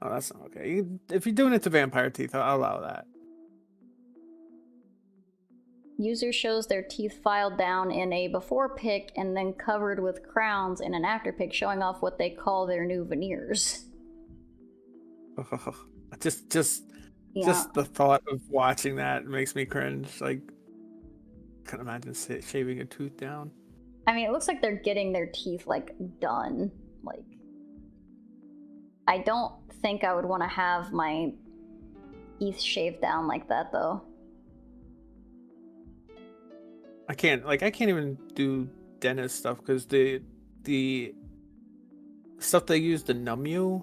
Oh, that's not okay. If you're doing it to vampire teeth, I'll allow that. User shows their teeth filed down in a before pic and then covered with crowns in an after pic, showing off what they call their new veneers. Just Yeah. the thought of watching that makes me cringe. Like, I can't imagine shaving a tooth down. I mean, it looks like they're getting their teeth like done. Like, I don't think I would want to have my teeth shaved down like that, though. I can't even do dentist stuff because the stuff they use to numb you,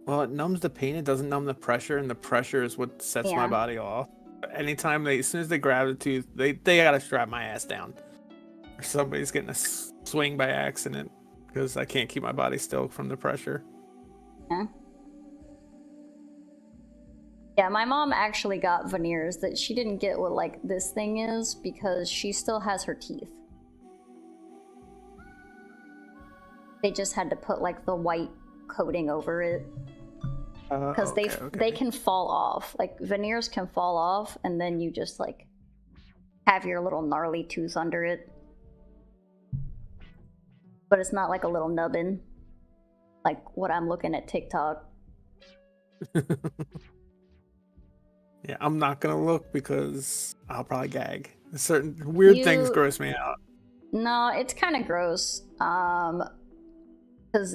well, it numbs the pain, it doesn't numb the pressure, and the pressure is what sets my body off. Anytime as soon as they grab the tooth, they gotta strap my ass down. Or somebody's getting a swing by accident because I can't keep my body still from the pressure. Yeah. Yeah, my mom actually got veneers that she didn't get what like this thing is because she still has her teeth. They just had to put like the white coating over it because they can fall off. Like veneers can fall off and then you just like have your little gnarly tooth under it. But it's not like a little nubbin like what I'm looking at TikTok. Yeah, I'm not gonna look because I'll probably gag. Certain weird things gross me out. No, it's kind of gross. Because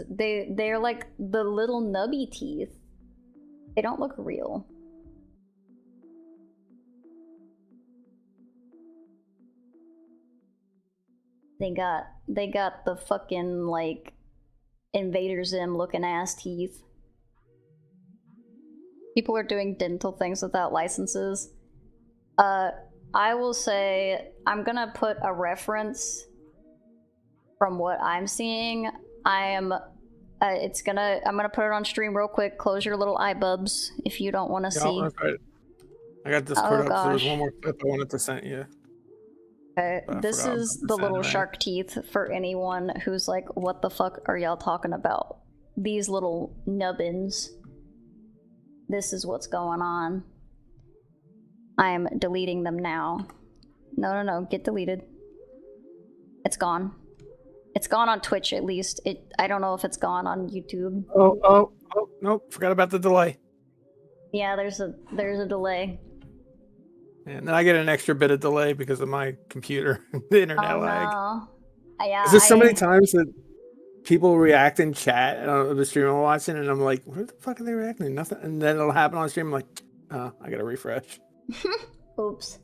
they're like the little nubby teeth. They don't look real. They got the fucking like Invader Zim looking ass teeth. People are doing dental things without licenses. I will say I'm gonna put a reference from what I'm seeing. I'm gonna put it on stream real quick. Close your little eye bubs if you don't want to see. Right. I got this put up. There was one more clip I wanted to send you. Okay, this is the little shark teeth for anyone who's like, what the fuck are y'all talking about? These little nubbins. This is what's going on. I am deleting them now. No, get deleted. It's gone. It's gone on Twitch at least. I don't know if it's gone on YouTube. Oh, nope, forgot about the delay. Yeah, there's a delay. And then I get an extra bit of delay because of my computer, the internet lag. No. Yeah, Is this so many times that people react in chat on the stream I'm watching, and I'm like, where the fuck are they reacting? Nothing. And then it'll happen on stream. I'm like, oh, I gotta refresh. Oops.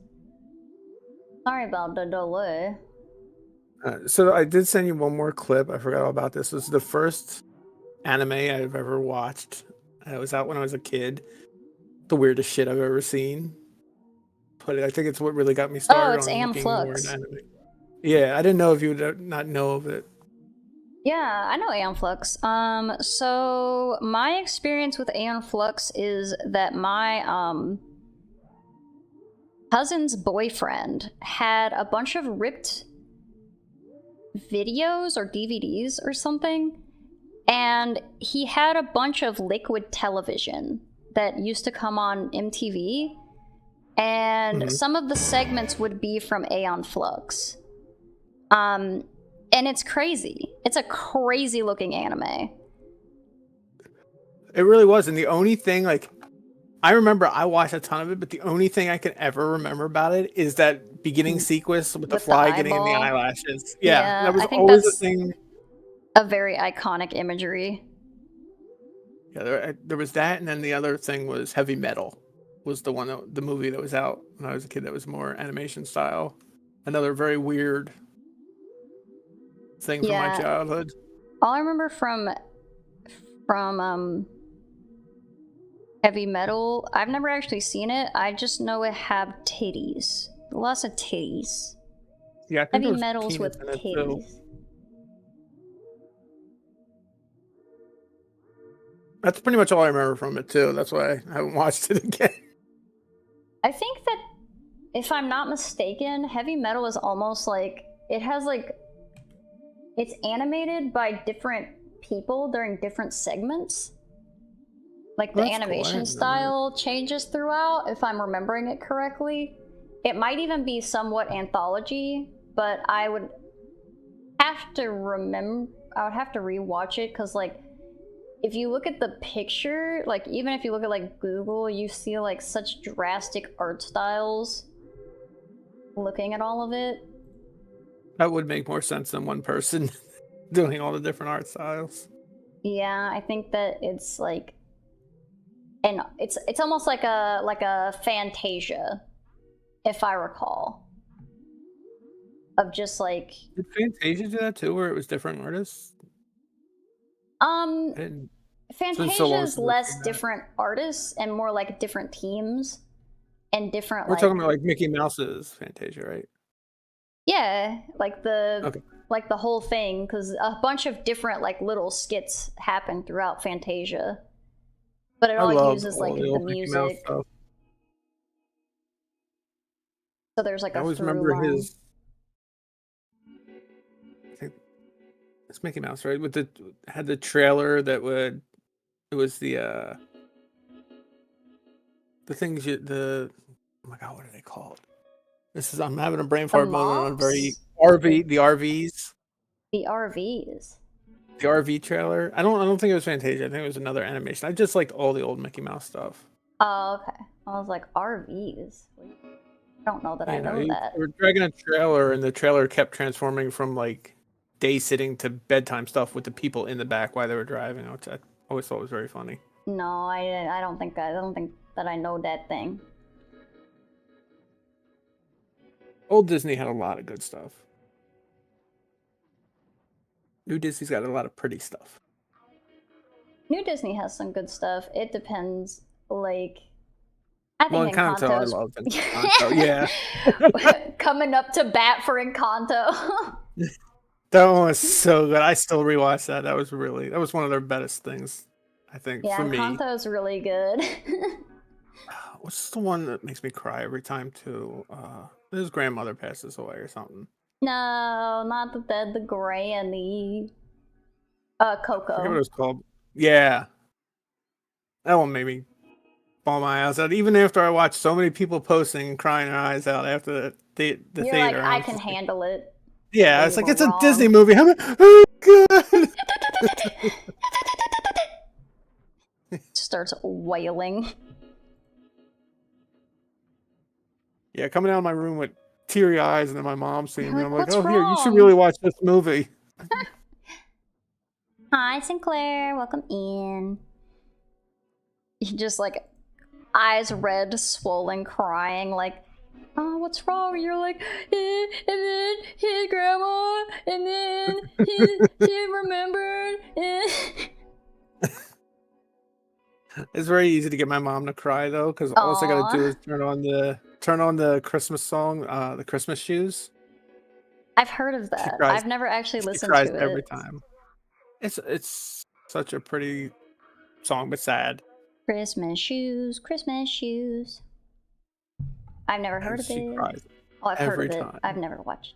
Sorry about the delay. So I did send you one more clip. I forgot all about this. This was the first anime I've ever watched. It was out when I was a kid. The weirdest shit I've ever seen. But I think it's what really got me started. Oh, it's Aeon-Flux. Yeah, I didn't know if you would not know of it. Yeah, I know Aeon-Flux. So my experience with Aeon-Flux is that my cousin's boyfriend had a bunch of ripped videos or DVDs or something, and he had a bunch of liquid television that used to come on MTV, and some of the segments would be from Aeon-Flux. And it's crazy. It's a crazy looking anime. It really was. And the only thing, like, I remember I watched a ton of it, but the only thing I can ever remember about it is that beginning sequence with the fly getting in the eyelashes. Yeah, that was always a thing. A very iconic imagery. Yeah, there was that, and then the other thing was Heavy Metal. Was the movie that was out when I was a kid that was more animation style. Another very weird thing from my childhood. All I remember from Heavy Metal, I've never actually seen it. I just know it had titties. Lots of titties. Yeah, I think Heavy Metal's with titties. That's pretty much all I remember from it too. That's why I haven't watched it again. I think that, if I'm not mistaken, Heavy Metal is almost like, it has like, it's animated by different people during different segments. Like the animation style changes throughout, if I'm remembering it correctly. It might even be somewhat anthology, but I would have to rewatch it, because like, if you look at the picture, like even if you look at like Google, you see like such drastic art styles looking at all of it. That would make more sense than one person doing all the different art styles. Yeah, I think that it's like, and it's almost like a Fantasia, if I recall. Of just like, did Fantasia do that too, where it was different artists? Fantasia is less different artists and more like different teams and different. We're talking about like Mickey Mouse's Fantasia, right? Yeah, like the whole thing, because a bunch of different like little skits happen throughout Fantasia, but it all uses like the music. So there's like I always remember his. It's Mickey Mouse, right? Had the trailer that would. It was the things oh my god, what are they called? I'm having a brain fart moment on the RVs. The RVs. The RV trailer. I don't think it was Fantasia. I think it was another animation. I just liked all the old Mickey Mouse stuff. Oh, okay. I was like, RVs? I don't know that I know that. We were dragging a trailer, and the trailer kept transforming from like day sitting to bedtime stuff with the people in the back while they were driving, which I always thought was very funny. No, I don't think that I know that thing. Old Disney had a lot of good stuff. New Disney's got a lot of pretty stuff. New Disney has some good stuff. It depends. Like, I think Encanto, I love Encanto. Yeah. Coming up to bat for Encanto. That one was so good. I still rewatch that. That was one of their best things, I think, for me. Yeah, Encanto's really good. What's the one that makes me cry every time too? His grandmother passes away or something. No, not the Dead, the Granny. Coco. I forget what it was called. Yeah. That one made me bawl my eyes out. Even after I watched so many people posting and crying their eyes out after the You're theater. Like, I can handle it. Yeah, it's like, it's a Disney movie. Oh, God. Starts wailing. Yeah, coming out of my room with teary eyes, and then my mom seeing me. I'm like, what's oh, here, you should wrong? really watch this movie. Hi, Sinclair. Welcome in. You just like eyes red, swollen, crying, like, oh, what's wrong? You're like, and then his grandma, and then he remembered. It's very easy to get my mom to cry though, because all I gotta do is turn on the Christmas song, the Christmas Shoes. I've heard of that. I've never actually listened to it. She cries every time. It's such a pretty song, but sad. Christmas shoes, Christmas shoes. I've never heard of it. Cries I've heard of it. time. I've never watched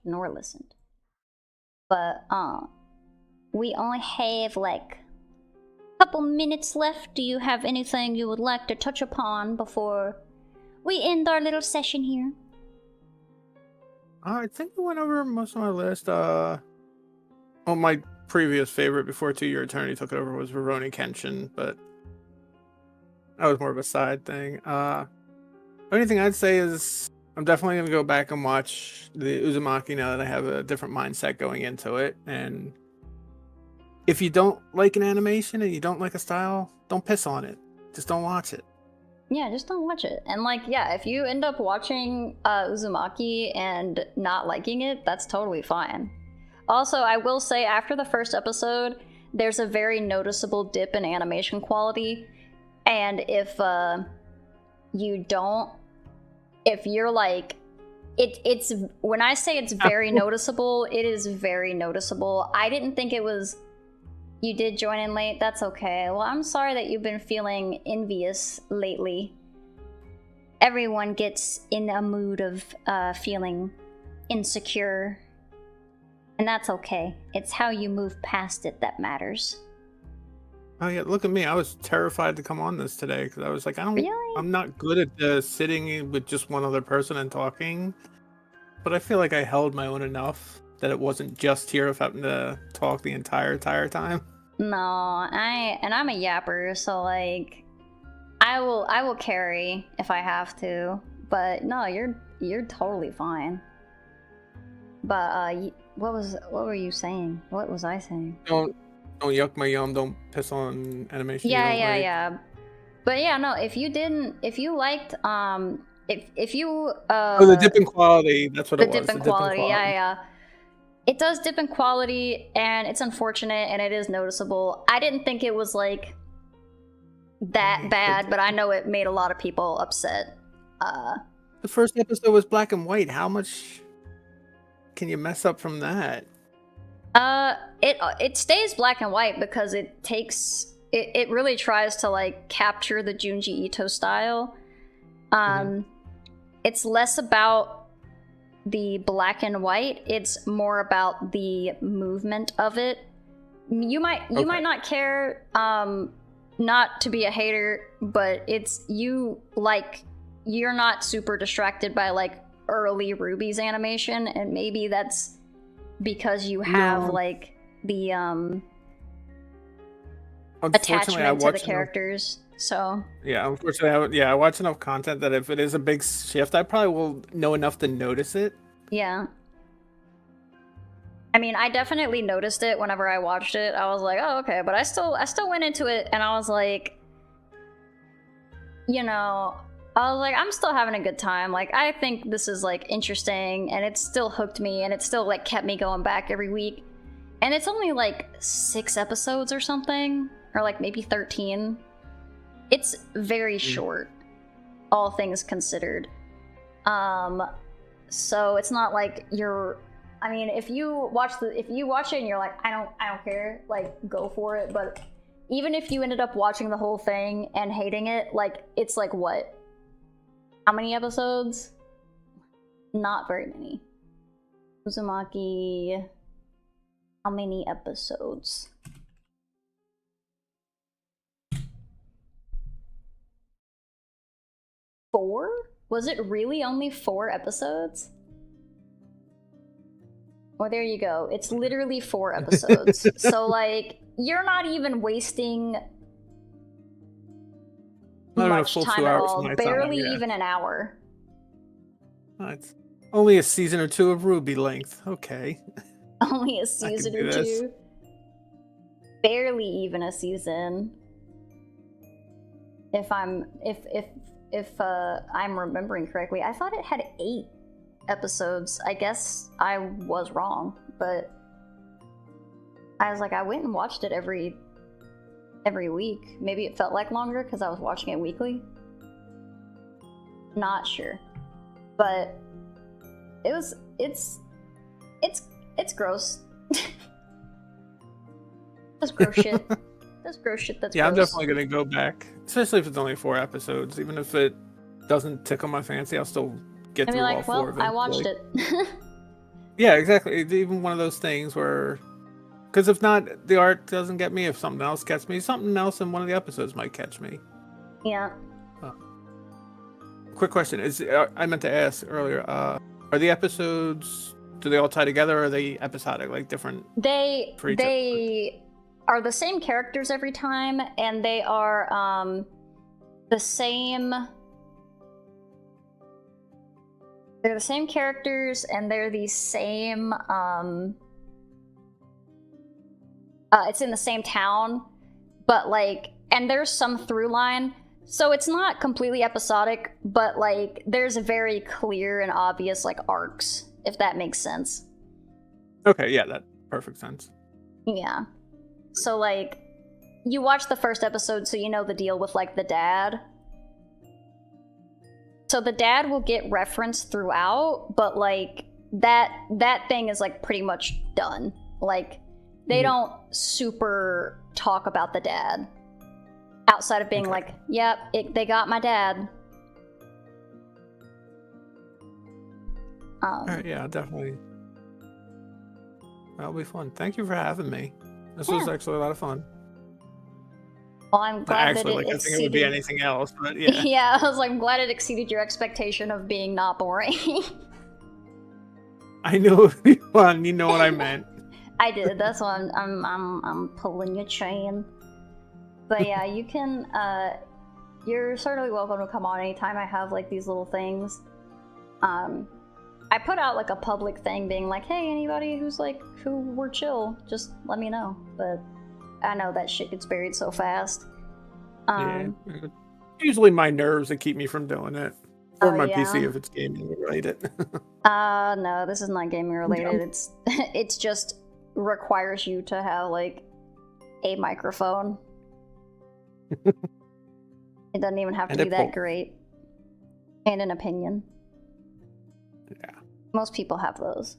nor listened. But we only have like a couple minutes left. Do you have anything you would like to touch upon before we end our little session here? I think we went over most of my list. My previous favorite before 2 Year Eternity took it over was Rurouni Kenshin, but that was more of a side thing. The only thing I'd say is I'm definitely going to go back and watch the Uzumaki now that I have a different mindset going into it. And if you don't like an animation and you don't like a style, don't piss on it. Just don't watch it. Yeah, just don't watch it. And like, yeah, if you end up watching Uzumaki and not liking it, that's totally fine. Also, I will say after the first episode, there's a very noticeable dip in animation quality. And if you're like, it's when I say it's very noticeable, it is very noticeable. I didn't think it was. You did join in late. That's okay. Well, I'm sorry that you've been feeling envious lately. Everyone gets in a mood of feeling insecure. And that's okay. It's how you move past it that matters. Oh yeah, look at me. I was terrified to come on this today because I was like, I'm not good at sitting with just one other person and talking. But I feel like I held my own enough that it wasn't just here of having to talk the entire time. No, I'm a yapper, so like I will carry if I have to. But no, you're totally fine. But what were you saying? What was I saying? Don't yuck my yum. Don't piss on animation. Yeah. But yeah, no. If you liked if you the dip in quality. That's what it was. The dip in quality. Yeah. It does dip in quality, and it's unfortunate, and it is noticeable. I didn't think it was like that bad, but I know it made a lot of people upset. The first episode was black and white. How much can you mess up from that? It stays black and white because it really tries to like capture the Junji Ito style. It's less about the black and white. It's more about the movement of it. You might not care, not to be a hater, but you're not super distracted by like early Ruby's animation, and maybe that's because you have No. like the Unfortunately, I attachment to the watch enough. characters. So Yeah, unfortunately, I watch enough content that if it is a big shift, I probably will know enough to notice it. yeah. I mean, I definitely noticed it whenever I watched it. I was like, oh, okay, but I still went into it and I was like, I'm still having a good time. Like, I think this is like interesting and it still hooked me and it still like kept me going back every week. And it's only like 6 episodes or something, or like maybe 13. It's very short, all things considered. So it's not like I mean, if you watch it and you're like, I don't care, like, go for it. But even if you ended up watching the whole thing and hating it, like, it's like what? How many episodes? Not very many. Uzumaki. How many episodes? 4? Was it really only 4 episodes? Well, there you go. It's literally 4 episodes. So, like, you're not even wasting much time at all. Barely even an hour. It's only a season or 2 of Ruby length. Okay. Only a season or 2. Barely even a season. If I'm remembering correctly, I thought it had 8 episodes. I guess I was wrong, but I was like, I went and watched it every week. Maybe it felt like longer because I was watching it weekly. Not sure, but it's gross. That's gross shit. That's gross shit. That's yeah, gross. I'm definitely gonna go back, especially if it's only 4 episodes. Even if it doesn't tickle my fancy, I'll still get through all 4 of them. I watched it. Yeah, exactly. It's even one of those things where, because if not, the art doesn't get me. If something else gets me, something else in one of the episodes might catch me. Yeah. Quick question: I meant to ask earlier? Are the episodes? Do they all tie together, or are they episodic, like different? They are the same characters every time, and they are the same. They're the same characters, and they're the same. It's in the same town, but like, and there's some through line, so it's not completely episodic, but like, there's a very clear and obvious like arcs, if that makes sense. Okay, yeah, that perfect sense. Yeah. So like, you watch the first episode, so you know the deal with like the dad. So the dad will get referenced throughout, but like that thing is like pretty much done. Like, they don't super talk about the dad outside of being like, yep, they got my dad. Yeah, definitely. That'll be fun. Thank you for having me. This was actually a lot of fun. Well, I'm glad that it exceeded... I think it would be anything else, but yeah. Yeah, I was like, I'm glad it exceeded your expectation of being not boring. I knew one. You know what I meant. I did. That's why I'm pulling your chain. But yeah, you can. You're certainly welcome to come on anytime I have like these little things. I put out like a public thing, being like, hey, anybody who were chill, just let me know. But I know that shit gets buried so fast. Yeah. Usually my nerves that keep me from doing it. Or my PC if it's gaming related. No, this is not gaming related. No. It's just requires you to have like a microphone. It doesn't even have to be that great. And an opinion. Yeah. Most people have those.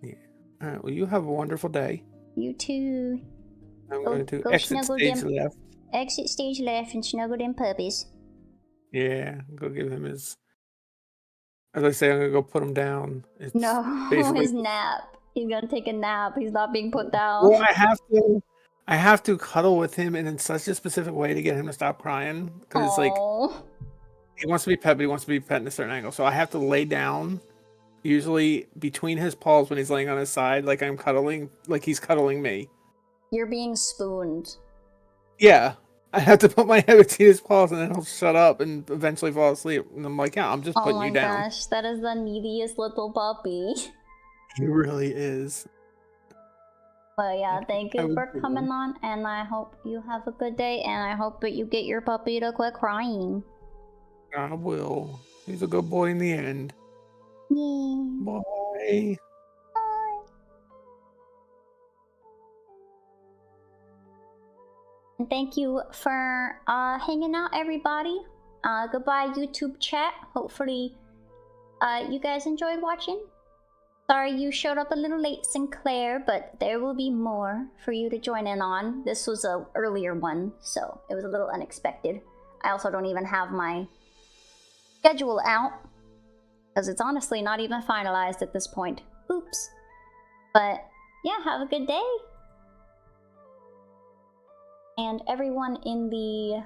Yeah. All right. Well, you have a wonderful day. You too. I'm going to exit stage left. Exit stage left and snuggle them puppies. Yeah. Go give him his. As I say, I'm gonna go put him down. It's his nap. He's gonna take a nap. He's not being put down. Well, I have to cuddle with him in such a specific way to get him to stop crying, because it's like he wants to be pet, but he wants to be pet in a certain angle. So I have to lay down usually between his paws when he's laying on his side, like I'm cuddling, like he's cuddling me. You're being spooned. Yeah. I have to put my head between his paws and then he'll shut up and eventually fall asleep. And I'm like, yeah, I'm just putting you down. Oh my gosh, that is the neediest little puppy. He really is. Well, yeah, thank you for coming on, and I hope you have a good day, and I hope that you get your puppy to quit crying. I will. He's a good boy in the end. Yeah. Bye. Bye. And thank you for hanging out, everybody. Goodbye, YouTube chat. Hopefully, you guys enjoyed watching. Sorry you showed up a little late, Sinclair, but there will be more for you to join in on. This was an earlier one, so it was a little unexpected. I also don't even have my schedule out, because it's honestly not even finalized at this point. Oops. But yeah, have a good day. And everyone in the